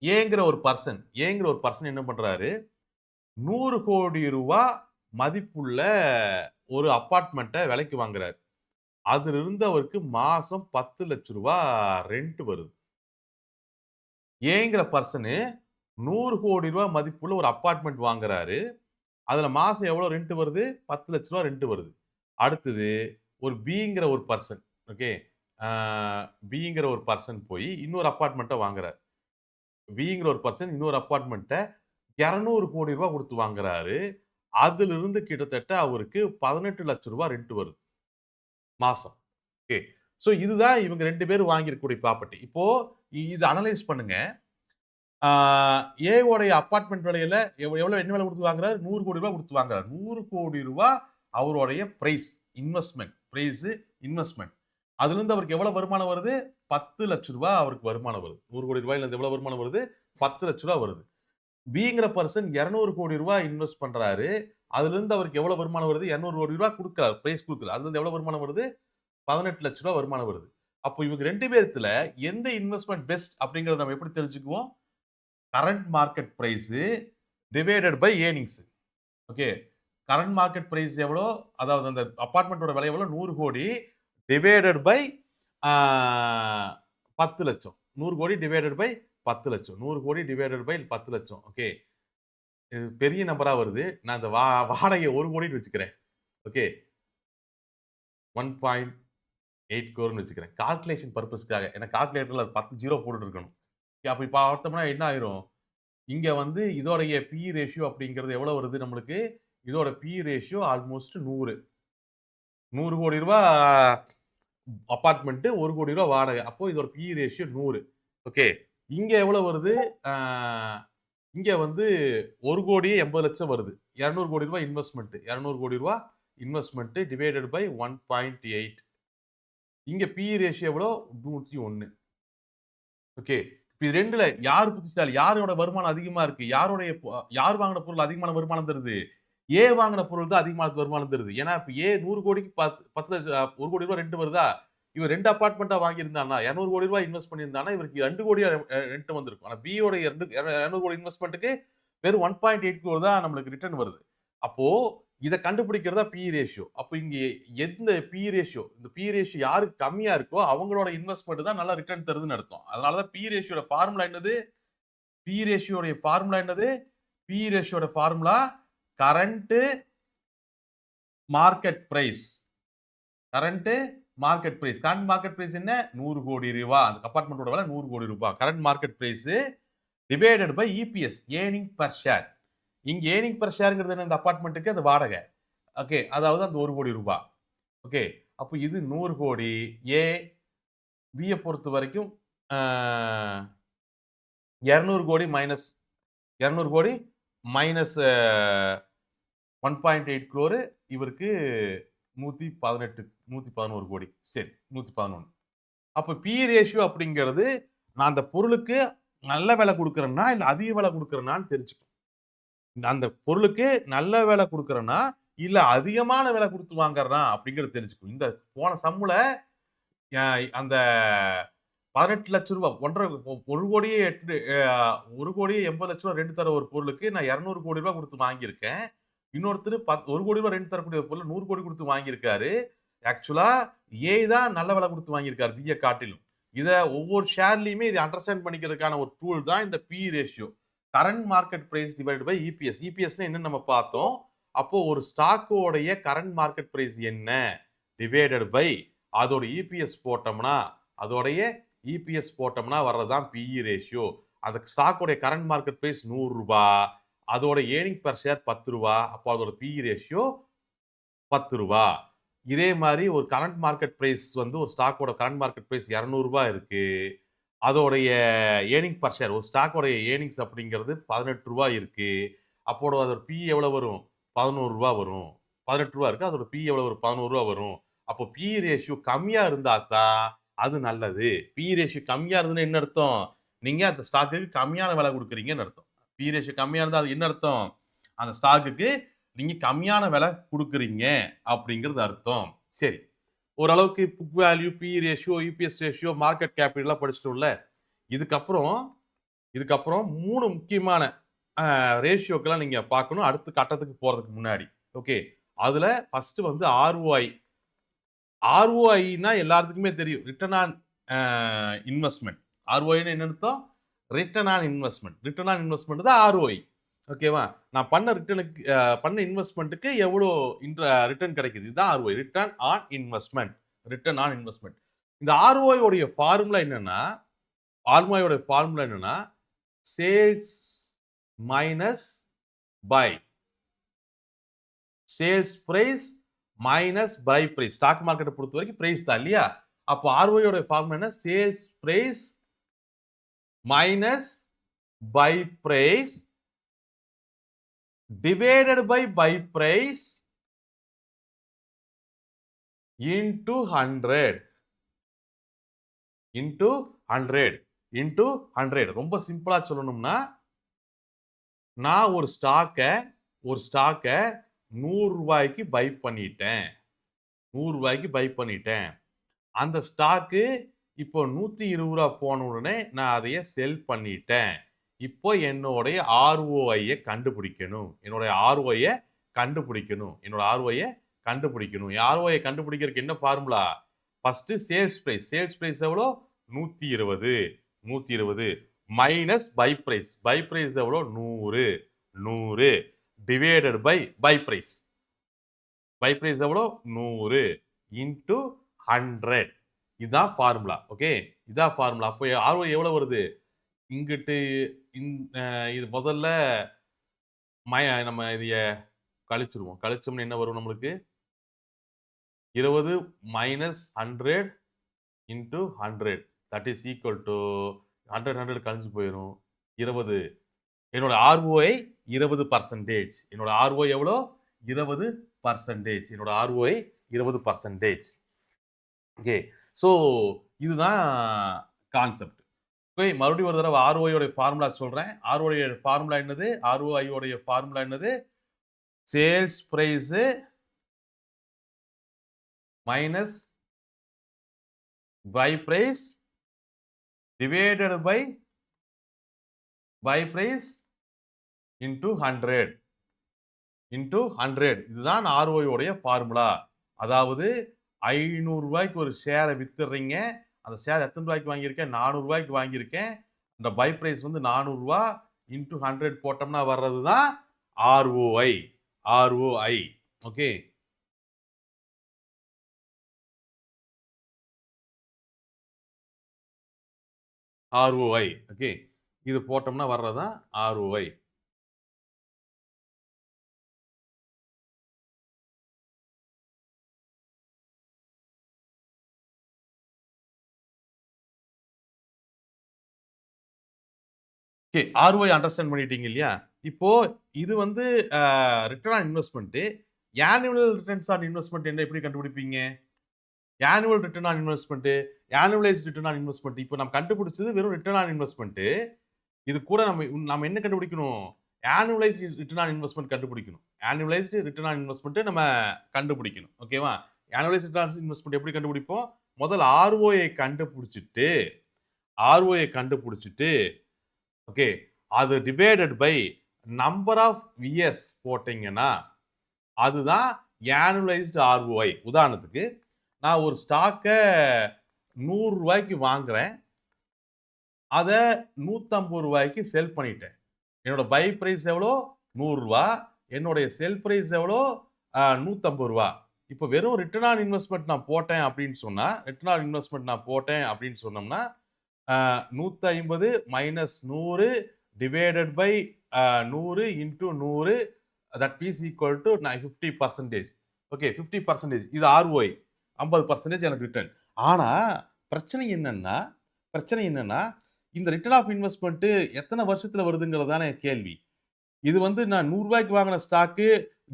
ஏங்கிற ஒரு பர்சன் என்ன பண்றாரு? ரூ. 100,00,00,000 மதிப்புள்ள ஒரு அபார்ட்மெண்ட்ட விலைக்கு வாங்குறாரு. அதிலிருந்து அவருக்கு மாசம் ரூ. 10,00,000 ரெண்ட் வருது. ஏங்கிற பர்சனு ரூ. 100,00,00,000 மதிப்புள்ள ஒரு அபார்ட்மெண்ட் வாங்குறாரு. அதுல மாசம் எவ்வளோ ரெண்ட் வருது? ரூ. 10,00,000 ரெண்ட் வருது. அடுத்தது ஒரு பிங்கிற ஒரு பர்சன். ஓகே. ஆ பிங்கிற ஒரு பர்சன் போய் இன்னொரு அபார்ட்மெண்ட்ட வாங்குறாரு. பிங்கிற ஒரு பர்சன் இன்னொரு அபார்ட்மெண்ட்ட ரூ. 200,00,00,000 குடுத்து வாங்குறாரு. அதிலிருந்து கிட்டத்தட்ட அவருக்கு ரூ. 18,00,000 ரெண்ட் வருது. மாசம். ஓகே. சோ இதுதான் இவங்க 2 பேரும் வாங்கியிருக்கக்கூடிய ப்ராப்பர்ட்டி. இப்போ இத அனலைஸ் பண்ணுங்க. ஆ ஏ உடைய அபார்ட்மெண்ட் விலையில எவ்வளவு என்ன விலை குடுத்து வாங்குறாரு? ரூ. 100,00,00,000 குடுத்து வாங்குறாரு. ரூ. 100,00,00,000 அவருடைய இன்வெஸ்ட்மென்ட். இன்வெஸ்ட்மென்ட். அதிலிருந்து அவருக்கு எவ்வளவு வருமானம் வருது? ரூ. 10,00,000 அவருக்கு வருமானம் வருது. ரூ. 100,00,00,000ல எவ்வளவு வருமானம் வருது? ரூ. 10,00,000 வருது. பிங்கிற பர்சன் ரூ. 200,00,00,000 இன்வெஸ்ட் பண்றாரு. அதிலிருந்து அவருக்கு எவ்வளவு வருமானம் வருது? ரூ. 200,00,00,000 குடுக்குறாரு. பிரைஸ் குடுக்குறாரு. அதிலிருந்து எவ்வளவு வருமானம் வருது? ரூ. 18,00,000 வருமானம் வருது. அப்போ இவங்க 2 பேத்துல எந்த இன்வெஸ்ட்மென்ட் பெஸ்ட் அப்படிங்கிறத நம்ம எப்படி தெரிஞ்சுக்குவோம்? Current market price divided by earnings. Okay. Current market price எவ்வளோ? அதாவது அந்த அபார்ட்மெண்ட்டோட விலை எவ்வளோ? 100 கோடி டிவைடட் பை 10,00,000. 100 கோடி டிவைடட் பை 10,00,000. 100 கோடி டிவைடட் பை 10,00,000. ஓகே. இது பெரிய நம்பரா வருது. நான் அந்த வாடகைய 1 கோடின்னு வச்சுக்கிறேன். ஓகே. 1.8 crore வச்சுக்கிறேன். கால்குலேஷன் பர்ப்பஸ்க்காக. ஏன்னா கால்குலேட்டர்ல 10 ஜீரோ போட்டுட்டு இருக்கணும். அப்ப பார்த்தோம்னா என்ன ஆயிரும்? இங்க வந்து இதோடைய பி ரேஷியோ அப்படிங்கிறது எவ்வளவு வருது நம்மளுக்கு? இதோட பி ரேஷியோ ஆல்மோஸ்ட் 100. 100 கோடி ரூபா அபார்ட்மெண்ட், 1 கோடி ரூபா வாடகை. அப்போ இதோட பி ரேஷியோ 100. ஓகே. இங்க எவ்வளவு வருது? இங்க வந்து 1 கோடியே 80,00,000 வருது. 200 கோடி ரூபாய் இன்வெஸ்ட்மென்ட். 200 கோடி ரூபாய் இன்வெஸ்ட்மென்ட் டிவைடட் பை 1.8. இங்க பி ரேஷியோ எவ்வளோ? 101. ஓகே. இப்ப இது 2ல யார் புத்திசாலி? யாரோட வருமானம் அதிகமா இருக்கு? யார் வாங்குன பொருள் அதிகமான வருமானம் தருது? ஏ வாங்குன பொருள் தான் அதிகமான வருமானம் தருது. ஏன்னா, இப்ப ஏ 100 கோடிக்கு 10 லட்சம் 1 கோடி ரூபாய் ரெண்ட் வருதா? இவன் 2 அபார்ட்மெண்ட்டா வாங்கியிருந்தான்னா, 200 கோடி ரூபாய் இன்வெஸ்ட் பண்ணியிருந்தான்னா, இவருக்கு 2 கோடி ரெண்ட் வந்திருக்கும். ஆனா பி யோட 200 கோடி இன்வெஸ்ட்மென்ட்க்கு வெறும் 1.8 கோடி தான் நம்மளுக்கு ரிட்டர்ன் வருது. அப்போ இத கண்டுபிடிக்கிறது தான் பி ரேஷியோ. அப்ப இங்க எந்த பி ரேஷியோ இந்த பி ரேஷியோ யாருக்கு கம்மியா இருக்கோ அவங்களோட இன்வெஸ்ட்மென்ட் தான் நல்லா ரிட்டர்ன் தருதுன்னு அர்த்தம். அதனால தான் பி ரேஷியோட ஃபார்முலா என்னது? பி ரேஷியோட ஃபார்முலா என்னது? பி ரேஷியோட formula current market price. Current market price. Current market price என்ன? 100 கோடி ரூபாய். அந்த அபார்ட்மெண்டோட விலை 100 கோடி ரூபாய். Current market price divided by EPS, earning per share. இங்க ஏர்னிங் பெர் ஷேர்ங்கிறது என்ன? இந்த அபார்ட்மெண்ட்டுக்கு அது வாடகை. ஓகே. அதாவது அந்த 1 கோடி ரூபாய். ஓகே. அப்ப இது 100 கோடி. ஏ, பிய பொறுத்த வரைக்கும் 200 கோடி மைனஸ் 200 கோடி மைனஸ் 1.8 crore. இவருக்கு 111 கோடி. சரி, 111. அப்ப பி ரேஷியோ அப்படிங்கிறது நான் அந்த பொருளுக்கு நல்ல விலை குடுக்குறேன்னா, இல்ல அதிக விலை குடுக்குறேனான்னு தெரிஞ்சுக்கணும். அந்த பொருளுக்கு நல்ல விலை குடுக்குறேன்னா, இல்ல அதிகமான விலை குடுத்து வாங்குறேனா அப்படிங்கிறது தெரிஞ்சுக்கணும். இந்த போன சம்முல அந்த 18 லட்சம் ரூபாய் 1 கோடியே 1 கோடியே 80 லட்சம் ரூபாய் ரெண்ட் தர ஒரு பொருளுக்கு நான் 200 கோடி ரூபாய் குடுத்து வாங்கியிருக்கேன். இன்னொருத்தர் 1 கோடி ரூபாய் ரெண்ட் தரக்கூடிய ஒரு பொருள் 100 கோடி குடுத்து வாங்கியிருக்காரு. ஆக்சுவலா ஏ தான் நல்ல விலை குடுத்து வாங்கியிருக்காரு பிய காட்டிலும். இத ஒவ்வொரு ஷேர்லயுமே இத அண்டர்ஸ்டாண்ட் பண்ணிக்கிறதுக்கான ஒரு டூல் தான் இந்த P ratio. Current market price divided by EPS. இபிஎஸ்னா என்னன்னு நம்ம பார்த்தோம். அப்போ ஒரு ஸ்டாக்கோடைய கரண்ட் மார்க்கெட் பிரைஸ் என்ன? டிவைடட் பை அதோட இபிஎஸ் போட்டோம்னா, அதோடைய இபிஎஸ் போட்டோம்னா வர்றதுதான் பிஇ ரேஷியோ. அந்த ஸ்டாக்கோட கரண்ட் மார்க்கெட் பிரைஸ் 100 ரூபாய். அதோட ஏர்னிங் பெர் ஷேர் 10 ரூபாய். அப்போ அதோட பிஇ ரேஷியோ 10 ரூபாய். இதே மாதிரி ஒரு கரண்ட் மார்க்கெட் பிரைஸ் வந்து ஒரு ஸ்டாக்கோட கரண்ட் மார்க்கெட் பிரைஸ் 200 ரூபாய் இருக்கு. அதோடைய ஏர்னிங் பெர் ஷேர் ஒரு ஸ்டாக்கோட ஏர்னிங்ஸ் அப்படிங்கிறது 18 ரூபாய் இருக்கு. அப்போ அதோட பிஇ எவ்வளவு வரும்? 11 ரூபாய் வரும். 18 ரூபாய் இருக்கு. அதோட பிஇ எவ்வளவு வரும்? 11 ரூபாய் வரும். அப்போ பி ரேஷியோ கம்மியா இருந்தா தான் அது நல்லது. பி ரேஷியோ கம்மியா இருந்ததுன்னா என்ன அர்த்தம்? நீங்க அந்த ஸ்டாக்குக்கு கம்மியான விலை குடுக்குறீங்கன்னு அர்த்தம். பி ரேஷியோ கம்மியா இருந்தா அது என்ன அர்த்தம்? அந்த ஸ்டாக்குக்கு நீங்க கம்மியான விலை குடுக்குறீங்க அப்படிங்கிறது அர்த்தம். சரி. ஓரளவுக்கு book value, P ratio, EPS ratio, market cap எல்லாம் படிச்சிட்டோம்ல. இதுக்கப்புறம் 3 முக்கியமான ரேஷியோக்கெல்லாம் நீங்க பார்க்கணும். அடுத்த கட்டத்துக்கு போறதுக்கு முன்னாடி. ஓகே. அதுல ஃபர்ஸ்ட் வந்து ஆர்ஓஐ. ஆர்ஓஐன்னா எல்லாத்துக்குமே தெரியும். Return on investment. ஆர்ஓஐன்னா என்ன அர்த்தம்? Return on investment. Return on investment தான் ஆர்ஓஐ. ஓகேவா? நான் பண்ண இன்வெஸ்ட்மென்ட்க்கு எவ்வளோ ரிட்டர்ன் கிடைக்குது? இதுதான் ROI. Return on investment. Return on investment. இந்த ஆர்ஓஐ உடைய ஃபார்முலா என்னன்னா, sales minus buy. Sales price minus buy price. Stock மார்க்கெட்டை பொறுத்த வரைக்கும் பிரைஸ் தான் இல்லையா? அப்போ ஆர்ஓஐ உடைய ஃபார்முலா என்ன? Sales price minus buy price divided by buy price into 100 into 100 into 100. ரொம்ப சிம்பிளா சொல்லணும்னா, நான் ஒரு ஸ்டாக்க 100 ரூபாய்க்கு பை பண்ணிட்டேன். 100 ரூபாய்க்கு பை பண்ணிட்டேன். அந்த ஸ்டாக்கு இப்போ 120 ரூபாய் போன உடனே நான் அதைய செல் பண்ணிட்டேன். இப்போ என்னுடைய ஆர்ஓஐ கண்டுபிடிக்கணும். என்னுடைய ஆர்ஓஐ கண்டுபிடிக்கணும். என்னோட ஆர்ஓஐ கண்டுபிடிக்கணும். என் ஆர்ஓஐ கண்டுபிடிக்கிறதுக்கு என்ன formula? First sales price. Sales price எவ்வளோ? 120. 120 minus buy price. Buy price எவ்வளோ? 100. 100 divided by price. Buy price எவ்வளோ? 100 இன்டு 100. இதுதான் ஃபார்முலா. ஓகே, இதான் ஃபார்முலா. அப்போ ஆர்ஓஐ எவ்வளவு வருது? இங்கிட்டு இது முதல்ல நம்ம இதைய கழிச்சிருவோம். கழிச்சோம்னா என்ன வரும் நம்மளுக்கு? 20 minus 100 into 100 that is equal to 100 கழிஞ்சு போயிடும். 20. என்னோட ஆர்ஓஐ 20%. என்னோட ஆர்ஓஐ எவ்வளோ? 20%. என்னோட ஆர்ஓஐ 20%. ஓகே, ஸோ இதுதான் கான்செப்ட். ஓகே, மறுபடியும் ஒரு தடவை ஆர்ஓஐ ஃபார்முலா சொல்றேன். ஆர்ஓஐ ஃபார்முலா என்னது? ஆர்ஓஐ உடைய ஃபார்முலா என்னது? Sales price minus buy price divided by price into 100. இதுதான் ஆர்ஓஐ உடைய ஃபார்முலா. அதாவது 500 ரூபாய்க்கு ஒரு ஷேரை வித்துடுறீங்க. அந்த ஷேர் எத்தனை ரூபாய்க்கு வாங்கியிருக்கேன்? 400 ரூபாய்க்கு வாங்கியிருக்கேன். அந்த பை பிரைஸ் வந்து 400 ரூபா இன்டு 100 போட்டோம்னா வர்றது தான் ROI. ROI. Okay, ROI. Okay, இது போட்டோம்னா வர்றதுதான் ஆர்ஓஐ. ஓகே, ஆர்ஓஐ அண்டர்ஸ்டாண்ட் பண்ணிட்டீங்க இல்லையா? இப்போ இது வந்து return on investment. Annual returns on investment என்ன எப்படி கண்டுபிடிப்பீங்க? Annual return on investment, annualised return on investment. இப்போ நம்ம கண்டுபிடிச்சது வெறும் ரிட்டர்ன் ஆன் இன்வெஸ்ட்மெண்ட். இது கூட நம்ம என்ன கண்டுபிடிக்கணும்? ஆனுவலைஸ்ட் ரிட்டர்ன் ஆன் இன்வெஸ்ட்மெண்ட் கண்டுபிடிக்கணும். ஆனுவலைஸ்ட் ரிட்டர்ன் ஆன் இன்வெஸ்ட்மெண்ட் நம்ம கண்டுபிடிக்கணும். ஓகேவா? ஆனுவலைஸ்ட் ரிட்டர்ன் ஆன் இன்வெஸ்ட்மெண்ட் எப்படி கண்டுபிடிப்போம்? முதல்ல ஆர்ஓஐ கண்டுபிடிச்சிட்டு ஓகே, அது divided by number of years போட்டீங்கன்னா அதுதான் ஆனுவலைஸ்டு ஆர்ஓஐ. உதாரணத்துக்கு நான் ஒரு ஸ்டாக்க 100 ரூபாய்க்கு வாங்குறேன். அதை 150 ரூபாய்க்கு செல் பண்ணிட்டேன். என்னோட பை பிரைஸ் எவ்வளோ? 100 ரூபா. என்னுடைய செல் பிரைஸ் எவ்வளோ? 150 ரூபா. இப்போ வெறும் ரிட்டர்ன் ஆன் இன்வெஸ்ட்மெண்ட் நான் போட்டேன் அப்படின்னு சொன்னோம்னா 150 minus 100 divided by 100 into 100 that is equal to 50%. Okay, 50%. இது ஆர்ஓஐ. 50% எனக்கு ரிட்டர்ன். ஆனா பிரச்சனை என்னன்னா இந்த ரிட்டர்ன் ஆஃப் இன்வெஸ்ட்மெண்ட் எத்தனை வருஷத்துல வருதுங்கிறது தானே கேள்வி. இது வந்து நான் 100 ரூபாய்க்கு வாங்கின ஸ்டாக்கு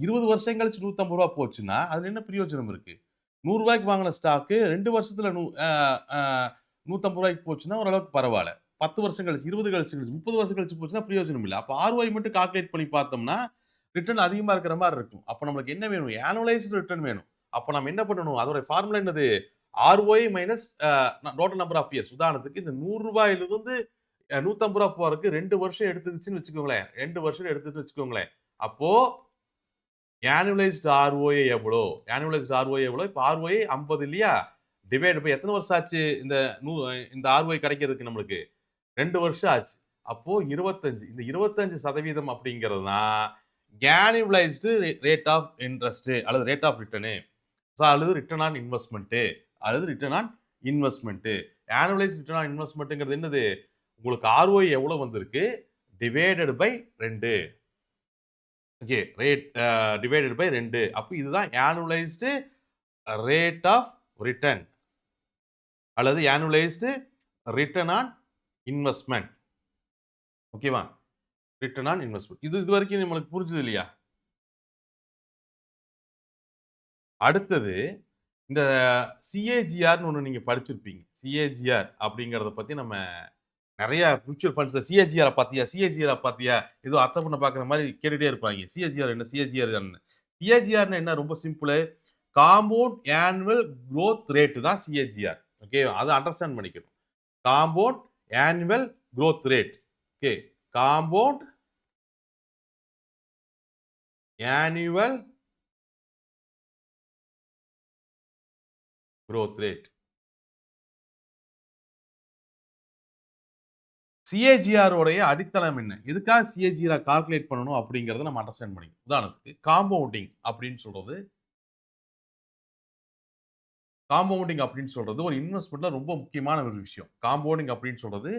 20 வருஷம் கழிச்சு 150 ரூபா போச்சுன்னா அதுல என்ன பிரயோஜனம் இருக்கு? 100 ரூபாய்க்கு வாங்கின ஸ்டாக்கு 2 வருஷத்துல 150 ரூபாய்க்கு போச்சுன்னா ஓரளவுக்கு பரவாயில்ல. 10 வருஷம் கழிச்சு, 20 கழிச்சு, 30 வருஷம் கழிச்சு போச்சுன்னா பிரயோஜனம் இல்ல. அப்ப ஆர்ஓஐ மட்டும் கால்குலேட் பண்ணி பார்த்தோம்னா ரிட்டர்ன் அதிகமா இருக்கிற மாதிரி இருக்கும். அப்ப நமக்கு என்ன வேணும்? ஆனுவலைஸ்டு ரிட்டர்ன் வேணும். அப்ப நம்ம என்ன பண்ணணும்? அதோட ஃபார்முலா என்னது? ROI minus total number of years. உதாரணத்துக்கு இந்த 100 ரூபாயிலிருந்து 150 ரூபா போறதுக்கு 2 வருஷம் எடுத்துக்கிச்சுன்னு வச்சுக்கோங்களேன். 2 வருஷம் எடுத்துட்டு வச்சுக்கோங்களேன். அப்போ ஆனுவலைஸ்டு ஆர்ஓஐ எவ்வளோ? இப்போ ஆர்ஓஐ 50 இல்லையா? டிவைட் பை எத்தனை வருஷம் ஆச்சு இந்த ஆர்ஓஐ கிடைக்கிறதுக்கு நம்மளுக்கு? 2 வருஷம் ஆச்சு. அப்போ 25. இந்த 25% அப்படிங்கிறது தான் ஆனுவலைஸ்டு ரேட் ஆஃப் இன்ட்ரெஸ்ட் அல்லது ரேட் ஆஃப் ரிட்டர்ன் அல்லது return on investment. Annualised return on இன்வெஸ்ட்மெண்ட்ங்கிறது என்னது? உங்களுக்கு ஆர்ஓஐ எவ்வளவு வந்திருக்கு divided by 2. Okay, rate divided by 2. அப்போ இதுதான் ஆனுவலைஸ்டு ரேட் ஆஃப் ரிட்டர்ன் அல்லது ஆனுவலைஸ்டு ரிட்டர்ன் ஆன் இன்வெஸ்ட்மெண்ட். ஓகேவா? Return on investment. இது வரைக்கும் நம்மளுக்கு புரிஞ்சது இல்லையா? அடுத்தது இந்த சிஏஜிஆர்னு ஒண்ணு நீங்க படிச்சிருப்பீங்க. சிஏஜிஆர் அப்படிங்கிறத பத்தி நம்ம நிறைய மியூச்சுவல் ஃபண்ட்ஸ்ல சிஏஜிஆர் பாத்தியா? ஏதோ அத்தை பொண்ணை பாக்குற மாதிரி கேட்டுட்டே இருப்பாங்க. சிஏஜிஆர் என்ன? சிஏஜிஆர் என்ன? ரொம்ப simple. Compound annual growth rate தான் சிஏஜிஆர். ஓகே, அதை அண்டர்ஸ்டாண்ட் பண்ணிக்கணும். Compound annual growth rate. Okay, compound annual growth rate. CAGR உடைய அடித்தளம் என்ன? எதுக்காக சிஏஜிஆர் கால்குலேட் பண்ணணும் அப்படிங்கிறத நம்ம அண்டர்ஸ்டாண்ட் பண்ணிக்கணும். உதாரணத்துக்கு காம்பவுண்டிங் அப்படின்னு சொல்றது ஒரு இன்வெஸ்ட்மெண்ட்ல ரொம்ப முக்கியமான ஒரு விஷயம். காம்பவுண்டிங் அப்படின்னு சொல்றது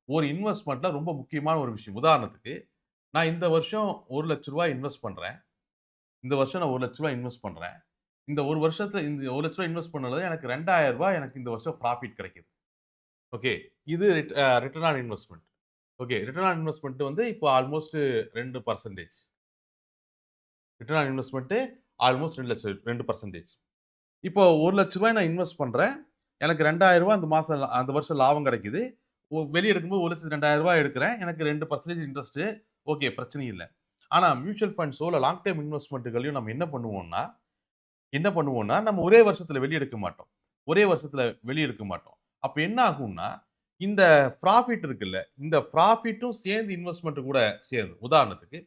ஒரு இன்வெஸ்ட்மெண்ட்ல ரொம்ப முக்கியமான ஒரு விஷயம். உதாரணத்துக்கு நான் இந்த வருஷம் ரூ. 1,00,000 இன்வெஸ்ட் பண்றேன். இந்த வருஷம் நான் ரூ. 1,00,000 இன்வெஸ்ட் பண்றேன். இந்த ஒரு வருஷத்துல இந்த ரூ. 1,00,000 இன்வெஸ்ட் பண்ணதுல எனக்கு ரூ. 2,000 எனக்கு இந்த வருஷம் ப்ராஃபிட் கிடைக்குது. ஓகே. இது return on investment. Okay. Return on investment வந்து இப்போ almost 2%. Return on investment almost 2%. இப்போ ரூ. 1,00,000 நான் இன்வெஸ்ட் பண்றேன். எனக்கு ரூ. 2,000 அந்த வருஷம் லாபம் கிடைக்குது. வெளிய எடுக்கும்போது ரூ. 1,02,000 எடுக்கிறேன். எனக்கு 2% இன்ட்ரெஸ்ட். ஓகே, பிரச்சனை இல்ல. ஆனா மியூச்சுவல் ஃபண்ட்ஸோ இல்ல லாங் டெர்ம் இன்வெஸ்ட்மென்ட்களையும் நம்ம என்ன பண்ணுவோம்னா, நம்ம ஒரே வருஷத்துல வெளிய எடுக்க மாட்டோம். அப்ப என்ன ஆகும்னா, இந்த ப்ராஃபிட் இருக்குல்ல, இந்த ப்ராஃபிட்டும் சேர்ந்து இன்வெஸ்ட்மென்ட் கூட சேரும். உதாரணத்துக்கு,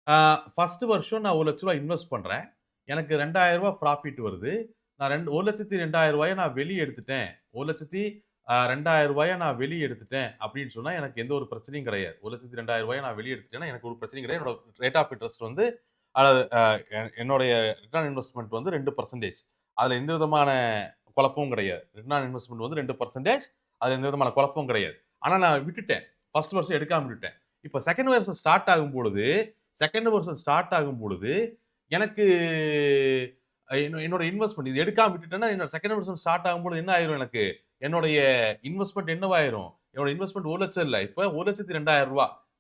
அ 1 வருஷம் நான் ரூ. 1,00,000 இன்வெஸ்ட் பண்றேன். எனக்கு ரூ. 2,000 ப்ராஃபிட் வருது. நான் ரூ. 1,02,000 நான் வெளிய எடுத்துட்டேன். ரூ. 1,02,000 நான் வெளிய எடுத்துட்டேன் அப்படின்னு சொன்னா, எனக்கு எந்த ஒரு பிரச்சனையும் கிடையாது. ரூ. 1,02,000 நான் வெளிய எடுத்துட்டேன்னா, எனக்கு ஒரு பிரச்சனையும் கிடையாது. என்னோட ரேட் ஆஃப் இன்ட்ரெஸ்ட் வந்து அதாவது என்னுடைய ரிட்டர்ன் ஆன் இன்வெஸ்ட்மென்ட் வந்து 2%. அதுல எந்த விதமான குழப்பமும் கிடையாது. ரிட்டர்ன் ஆன் இன்வெஸ்ட்மென்ட் வந்து 2%. அதுல எந்த விதமான குழப்பமும் கிடையாது. ஆனா நான் விட்டுட்டேன். 1 வருஷம் எடுக்காம விட்டுட்டேன். இப்ப 2nd வருஷம் ஸ்டார்ட் ஆகும்பொழுது எனக்கு என்னோட இன்வெஸ்ட்மென்ட் இது எடுக்காம விட்டுட்டேன்னா, என்னோட 2nd வருஷம் ஸ்டார்ட் ஆகும்போது என்ன ஆயிரும் எனக்கு? என்னுடைய இன்வெஸ்ட்மென்ட் என்னவாயிரும்? என்னோட இன்வெஸ்ட்மென்ட் 1,00,000 இல்ல. இப்ப ரூ. 1,02,000. ரூ.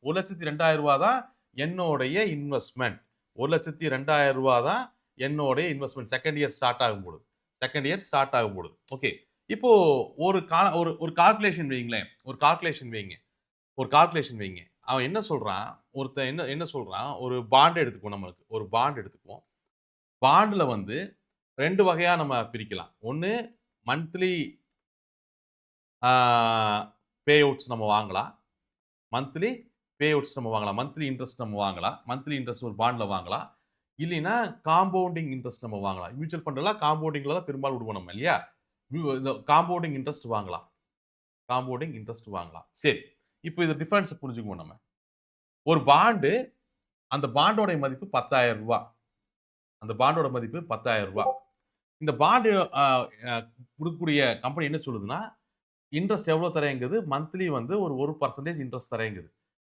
1,02,000 தான் என்னுடைய இன்வெஸ்ட்மென்ட். ரூ. 1,02,000 தான் என்னுடைய இன்வெஸ்ட்மென்ட் 2nd இயர் ஸ்டார்ட் ஆகும்பொழுது. ஓகே. இப்போ ஒரு ஒரு கால்குலேஷன் வையுங்களேன். ஒரு கால்குலேஷன் வைங்க. அவன் என்ன சொல்றான்? ஒருத்தன் என்ன என்ன சொல்றான்? ஒரு பாண்ட் எடுத்துக்குவோம் நம்மளுக்கு. ஒரு பாண்ட் எடுத்துக்குவோம். பாண்ட்ல வந்து 2 வகையா நம்ம பிரிக்கலாம். ஒண்ணு மந்த்லி ஆ பே அவுட்ஸ் நம்ம வாங்கலாம். மந்த்லி பே அவுட்ஸ் நம்ம வாங்கலாம். மந்த்லி இன்ட்ரெஸ்ட் நம்ம வாங்கலாம். மந்த்லி இன்ட்ரெஸ்ட் ஒரு பாண்ட்ல வாங்கலாம். இல்லைன்னா காம்பவுண்டிங் இன்ட்ரெஸ்ட் நம்ம வாங்கலாம். மியூச்சுவல் ஃபண்ட்லாம் காம்பவுண்டிங்ல தான் பெரும்பாலும் விடுவோம் நம்ம இல்லையா? இந்த காம்பவுண்டிங் இன்ட்ரெஸ்ட் வாங்கலாம். சரி. இப்போ இது டிஃபரன்ஸ் புரிஞ்சுக்குவோம் நம்ம. ஒரு பாண்டு அந்த பாண்டோட மதிப்பு ரூ. 10,000. அந்த பாண்டோட மதிப்பு ரூ. 10,000. இந்த பாண்டு அ அ குடுக்கக்கூடிய கம்பெனி என்ன சொல்லுதுன்னா, இன்ட்ரெஸ்ட் எவ்வளோ தரேங்குது? மந்த்லி வந்து ஒரு 1% இன்ட்ரெஸ்ட் தரேங்குது.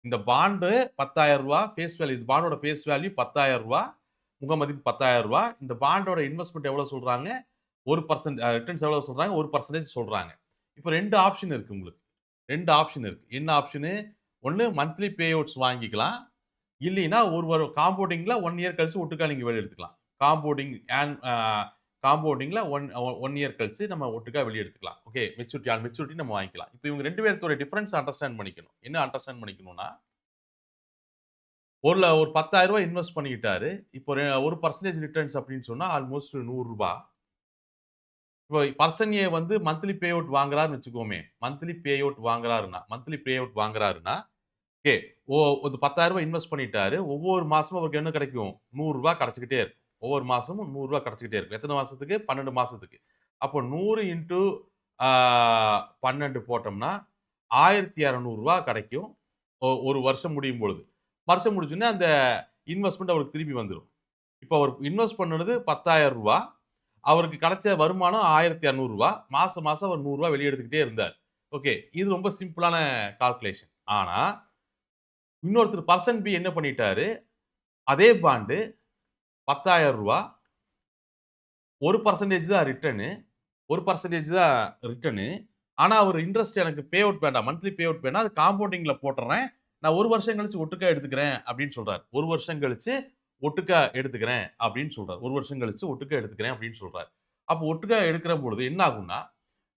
இந்த பாண்டு ரூ. 10,000 ஃபேஸ் வேல்யூ. இந்த பாண்டோட ஃபேஸ் வேல்யூ ரூ. 10,000. முக மதிப்பு ரூ. 10,000. இந்த பாண்டோட இன்வெஸ்ட்மென்ட் எவ்வளோ சொல்றாங்க? 1% ரிட்டர்ன்ஸ் எவ்வளோ சொல்றாங்க? 1% சொல்றாங்க. இப்ப 2 ஆப்ஷன் இருக்கு உங்களுக்கு. 2 ஆப்ஷன் இருக்கு. என்ன ஆப்ஷனு? ஒண்ணு மந்த்லி பே அவுட்ஸ் வாங்கிக்கலாம். இல்லைன்னா ஒரு காம்பவுண்டிங்ல 1 இயர் கழிச்சு ஒட்டுக்கா நீங்க வெளிய எடுத்துக்கலாம். காம்பவுண்டிங் அண்ட் காம்பவுண்டிங்ல 1 இயர் கழிச்சு நம்ம ஒட்டுக்கா வெளிய எடுத்துக்கலாம். ஓகே. மெச்சூரிட்டி நம்ம வாங்கிக்கலாம். இப்ப இவங்க 2 பேத்தோட டிஃபரன்ஸ் அண்டர்ஸ்டாண்ட் பண்ணிக்கணும். என்ன அண்டர்ஸ்டாண்ட் பண்ணிக்கணும்னா, ஒரு ரூ. 10,000 இன்வெஸ்ட் பண்ணிக்கிட்டாரு. இப்போ 1% ரிட்டர்ன்ஸ் அப்படின்னு சொன்னா ஆல்மோஸ்ட் ரூ. 100. இப்போ பர்சன் ஏ வந்து மந்த்லி பே அவுட் வாங்குறாருன்னு வச்சுக்குவோமே. மந்த்லி பே அவுட் வாங்குறாருன்னா, ஓகே. ஒரு ரூ. 10,000 இன்வெஸ்ட் பண்ணிட்டாரு. ஒவ்வொரு மாசமும் அவருக்கு என்ன கிடைக்கும்? ரூ. 100 கிடைச்சுக்கிட்டே இருக்கும். ஒவ்வொரு மாசமும் ரூ. 100 கிடைச்சுக்கிட்டே இருக்கும். எத்தன மாசத்துக்கு? 12 மாசத்துக்கு. அப்போ 100 இன்டூ ஆ 12 போட்டோம்னா, ரூ. 1,200 கிடைக்கும். ஒரு வருஷம் முடியும் பொழுது. வருஷம் முடிஞ்சோனே அந்த இன்வெஸ்ட்மென்ட் அவருக்கு திருப்பி வந்துரும். இப்போ அவர் இன்வெஸ்ட் பண்ணது ரூ. 10,000. அவருக்கு கிடைச்ச வருமானம் ரூ. 1,200. மாசம் மாசம் அவர் ரூ. 100 வெளிய எடுத்துக்கிட்டே இருந்தார். ஓகே. இது ரொம்ப சிம்பிளான கால்குலேஷன். ஆனா, இன்னொருத்தர் பர்சன் பி என்ன பண்ணிட்டாரு? அதே பாண்டு ரூ. 10,000 1% தான் ரிட்டர்னு. 1% தான் ரிட்டர்னு. ஆனா, அவரு இன்ட்ரெஸ்ட் எனக்கு பே அவுட் வேண்டாம். மந்த்லி பே அவுட் வேணாம். அது காம்பவுண்டிங்ல போட்டுறேன். நான் 1 வருஷம் கழிச்சு ஒட்டுக்கா எடுத்துக்கிறேன் அப்படின்னு சொல்றாரு. 1 வருஷம் கழிச்சு ஒட்டுக்கா எடுத்துக்கிறேன் அப்படின்னு சொல்றாரு. 1 வருஷம் கழிச்சு ஒட்டுக்கா எடுத்துக்கிறேன் அப்படின்னு சொல்றாரு. அப்போ ஒட்டுக்கா எடுக்கிற பொழுது என்ன ஆகும்னா,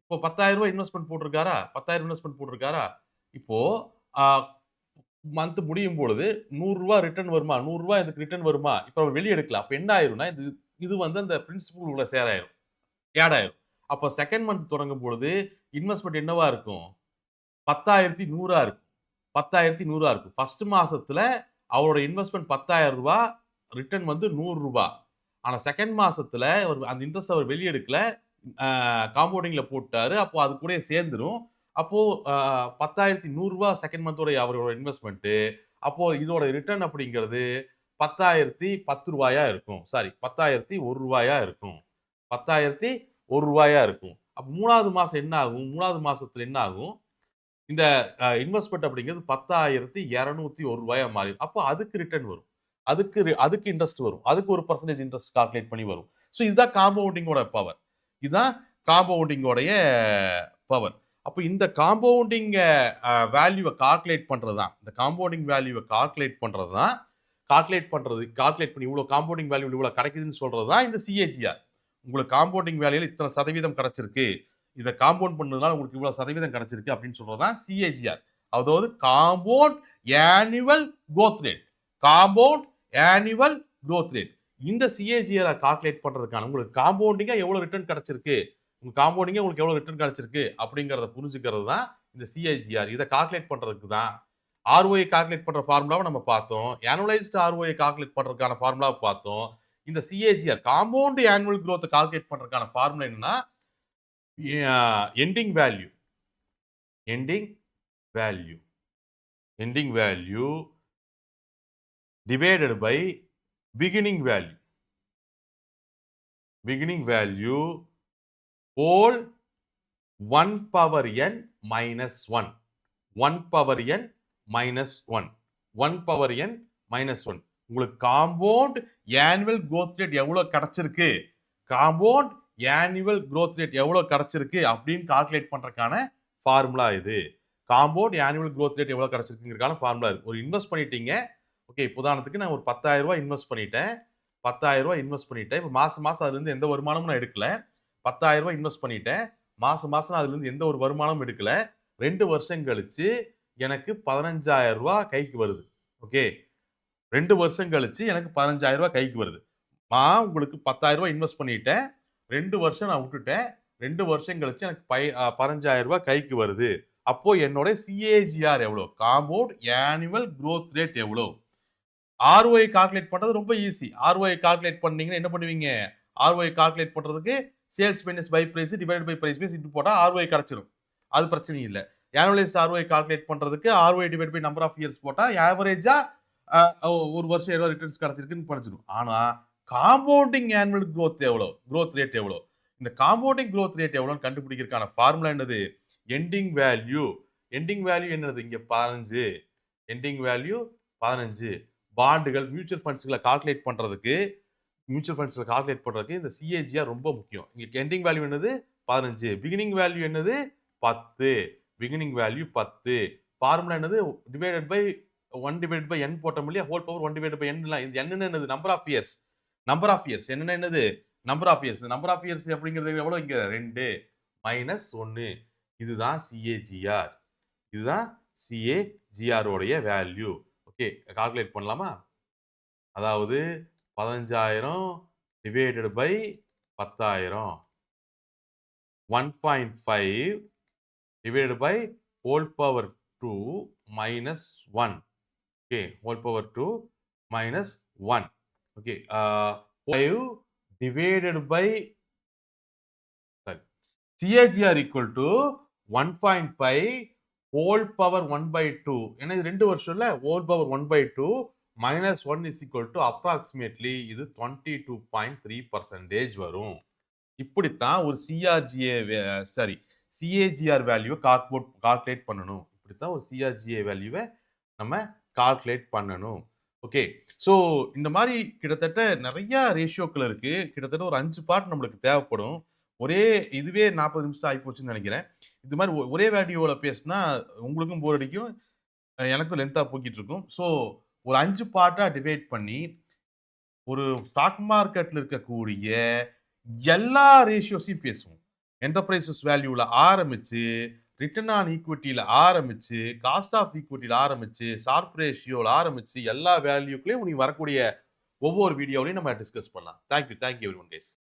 இப்போ ரூ. 10,000 இன்வெஸ்ட்மென்ட் போட்டிருக்காரா? 10,000 இன்வெஸ்ட்மென்ட் போட்டிருக்காரா? இப்போ அ மந்த் முடியும் பொழுது ரூ. 100 ரிட்டர்ன் வருமா? ரூ. 100 இதுக்கு ரிட்டர்ன் வருமா? இப்ப அவர் வெளிய எடுக்கலாம். அப்ப என்ன ஆயிரும்னா, இது இது வந்து அந்த பிரின்சிபல் உள்ள ஆட் ஆயிரும். அப்ப 2ண்ட் மந்த் தொடங்கும் பொழுது இன்வெஸ்ட்மென்ட் என்னவா இருக்கும்? 10,100 இருக்கும். 10,100 இருக்கும். ஃபர்ஸ்ட் மாசத்துல அவரோட இன்வெஸ்ட்மென்ட் ரூ. 10,000 ரிட்டர்ன் வந்து ரூ. 100. ஆனா செகண்ட் மாசத்துல அந்த இன்ட்ரெஸ்ட் அவர் வெளிய எடுக்கல. காம்பவுண்டிங்ல போட்டாரு. அப்போ அது கூடயே சேர்ந்துரும். அப்போ அ ரூ. 10,100 செகண்ட் மந்தோட அவரோட இன்வெஸ்ட்மென்ட். அப்போ இதோட ரிட்டர்ன் அப்படிங்கிறது ரூ. 10,010 இருக்கும். சாரி ரூ. 10,001 இருக்கும். ரூ. 10,001 இருக்கும். அப்ப 3வது மாசம் என்ன ஆகும்? 3வது மாசத்துல என்ன ஆகும்? இந்த இன்வெஸ்ட்மென்ட் அப்படிங்கிறது ரூ. 10,201 மாறிடும். அப்போ அதுக்கு ரிட்டர்ன் வரும். அதுக்கு இன்ட்ரெஸ்ட் வரும். அதுக்கு ஒரு பெர்சன்டேஜ் இன்ட்ரெஸ்ட் கால்குலேட் பண்ணி வரும். சோ இதுதான் காம்பவுண்டிங்கோட பவர். இதுதான் காம்பவுண்டிங்கோடைய பவர். அப்ப இந்த காம்பவுண்டிங் வேல்யூவ கால்குலேட் பண்றது தான். இந்த காம்பவுண்டிங் வேல்யூவ கால்குலேட் பண்றது தான். கால்குலேட் பண்ணி இவ்வளவு காம்பவுண்டிங் வேல்யூ இவ்வளவு கிடைக்குதுன்னு சொல்றது தான் இந்த சிஏஜிஆர். உங்களுக்கு காம்பவுண்டிங் வேல்யூல இத்தனை சதவீதம் கிடைச்சிருக்கு. இத காம்பவுண்ட் பண்ணதுனால உங்களுக்கு இவ்வளவு சதவீதம் கிடைச்சிருக்கு அப்படின்னு சொல்றது தான் சிஏஜிஆர். அதாவது compound annual growth rate. Compound annual growth rate. இந்த சிஏஜிஆர் கால்குலேட் பண்றதுக்கான உங்களுக்கு காம்பவுண்டிங்கா எவ்வளவு ரிட்டர்ன் கிடைச்சிருக்கு, உங்க காம்பவுண்டிங்கா உங்களுக்கு எவ்வளவு ரிட்டர்ன் கிடைச்சிருக்கு அப்படிங்கறத புரிஞ்சுக்கிறது தான் இந்த சிஏஜிஆர். இத கால்குலேட் பண்றதுக்கு தான் ஆர்ஓஐ கால்குலேட் பண்ற ஃபார்முலாவை நம்ம பார்த்தோம். ஆனுவலைஸ்டு ஆர்ஓஐ கால்குலேட் பண்றதுக்கான ஃபார்முலாவை பார்த்தோம். இந்த CAGR compound annual growth calculate பண்றதுக்கான ஃபார்முலா என்னன்னா ending value ending value ending value divided by beginning value whole 1 power n minus 1 1 power n minus 1 1 power n minus 1 உங்களுக்கு காம்பவுண்ட் ஆனுவல் growth rate எவ்வளவு கிடைச்சிருக்கு காம்பவுண்ட் ஆனுவல் growth rate எவ்வளவு கிடைச்சிருக்கு அப்படின்னு கால்குலேட் பண்றதுக்கான ஃபார்முலா இது காம்பவுண்ட் ஆனுவல் growth rate எவ்வளவு கிடைச்சிருக்குங்கிறதுக்கான ஃபார்முலா இது ஒரு இன்வெஸ்ட் பண்ணிட்டீங்க ஓகே உதாரணத்துக்கு நான் ஒரு 10,000 இன்வெஸ்ட் பண்ணிட்டேன் 10,000 இன்வெஸ்ட் பண்ணிட்டேன் இப்போ மாசம் மாசம் அதுல இருந்து எந்த வருமானமும் நான் எடுக்கல 10,000 இன்வெஸ்ட் பண்ணிட்டேன் மாசம் மாசம் நான் அதுல இருந்து எந்த ஒரு வருமானமும் எடுக்கல 2 வருஷம் கழிச்சு எனக்கு 15,000 கைக்கு வருது ஓகே 2 வருஷம் கழிச்சு எனக்கு 15,000 கைக்கு வருது நான் உங்களுக்கு 10,000 இன்வெஸ்ட் பண்ணிட்டேன் 2 வருஷம் நான் விட்டுட்டேன் 2 வருஷம் கழிச்சு எனக்கு 15,000 கைக்கு வருது அப்போ என்னோட சிஏஜிஆர் எவ்வளவு காம்பவுண்ட் ஆனுவல் growth ரேட் எவ்வளவு ஆர்ஓஐ கால்குலேட் பண்றது ரொம்ப ஈஸி ஆர்ஓஐ கால்குலேட் பண்ணீங்கன்னா என்ன பண்ணுவீங்க ஆர்ஓஐ கால்குலேட் பண்றதுக்கு sales minus buy price divide by price means into போட்டா ஆர்ஓஐ கிடைச்சிடும் அது பிரச்சனை இல்லை ஆனுவலைஸ்ட் ஆர்ஓஐ கால்குலேட் பண்றதுக்கு ROI divide by number of years போட்டா ஆவரேஜா ஒரு வருஷம் எவ்வளவு ரிட்டர்ன்ஸ் கிடைச்சிருக்குன்னு படிச்சிடும் ஆனா காம்பவுண்டிங் ஆனுவல் growth எவ்வளவு growth ரேட் எவ்வளவு இந்த காம்பவுண்டிங் growth ரேட் எவ்வளவுன்னு கண்டுபிடிக்கிறதுக்கான ஃபார்முலா என்னது எண்டிங் வேல்யூ என்னது இங்க 15 எண்டிங் வேல்யூ 15 பாண்டுகள் மியூச்சுவல் ஃபண்ட்ஸ்களை கால்குலேட் பண்றதுக்கு இந்த சிஏஜிஆர் ரொம்ப முக்கியம் இங்க எண்டிங் வேல்யூ என்னது 15 பிகினிங் வேல்யூ என்னது 10 ஃபார்முலா என்னது divided by 1 divided by n போட்டோம் இல்லையா whole power 1 divided by n இது n என்னது நம்பர் ஆஃப் இயர்ஸ் என்னது நம்பர் ஆஃப் இயர்ஸ் அப்படிங்கிறது எவ்வளவு இங்க 2 மைனஸ் 1 இதுதான் சிஏஜிஆர் உடைய வேல்யூ ஓகே கால்குலேட் பண்ணலாமா அதாவது 15,000 divided by 10,000 1.5 divided by whole power 2 minus 1 okay whole power 2 minus 1 okay 5 divided by sorry CAGR equal to 1.5 whole power 1 by 2 ஏன்னா இது 2 வருஷம் இல்ல whole power 1 by 2 minus 1 is equal to approximately இது 22.3% வரும் இப்படித்தான் ஒரு சிஏஜிஆர் வேல்யூவை கால்குலேட் பண்ணணும் இப்படித்தான் ஒரு சிஆர்ஜிஏ வேல்யூவை நம்ம கால்குலேட் பண்ணணும் ஓகே ஸோ இந்த மாதிரி கிட்டத்தட்ட நிறைய ரேஷியோக்கள் இருக்கு கிட்டத்தட்ட ஒரு 5 பார்ட் நம்மளுக்கு தேவைப்படும் இதுவே 40 நிமிஷம் ஆகிப்போச்சுன்னு நினைக்கிறேன் இது மாதிரி ஒரே வேல்யூவில் பேசினா உங்களுக்கும் போர் அடிக்கும் எனக்கும் லென்த்தாக போக்கிட்டு இருக்கும் ஸோ ஒரு 5 பார்ட்டாக டிவைட் பண்ணி ஒரு ஸ்டாக் மார்க்கெட்ல இருக்கக்கூடிய எல்லா ரேஷியோஸையும் பேசுவோம் என்டர்பிரைசஸ் வேல்யூல ஆரம்பிச்சு ரிட்டர்ன் ஆன் ஈக்விட்டியில ஆரம்பிச்சு காஸ்ட் ஆஃப் ஈக்விட்டியில ஆரம்பிச்சு ஷார்ப் ரேஷியோல ஆரம்பிச்சு எல்லா வேல்யூக்களையும் நீங்க வரக்கூடிய ஒவ்வொரு வீடியோலையும் நம்ம டிஸ்கஸ் பண்ணலாம் தேங்க்யூ எவ்ரி ஒன் கைஸ்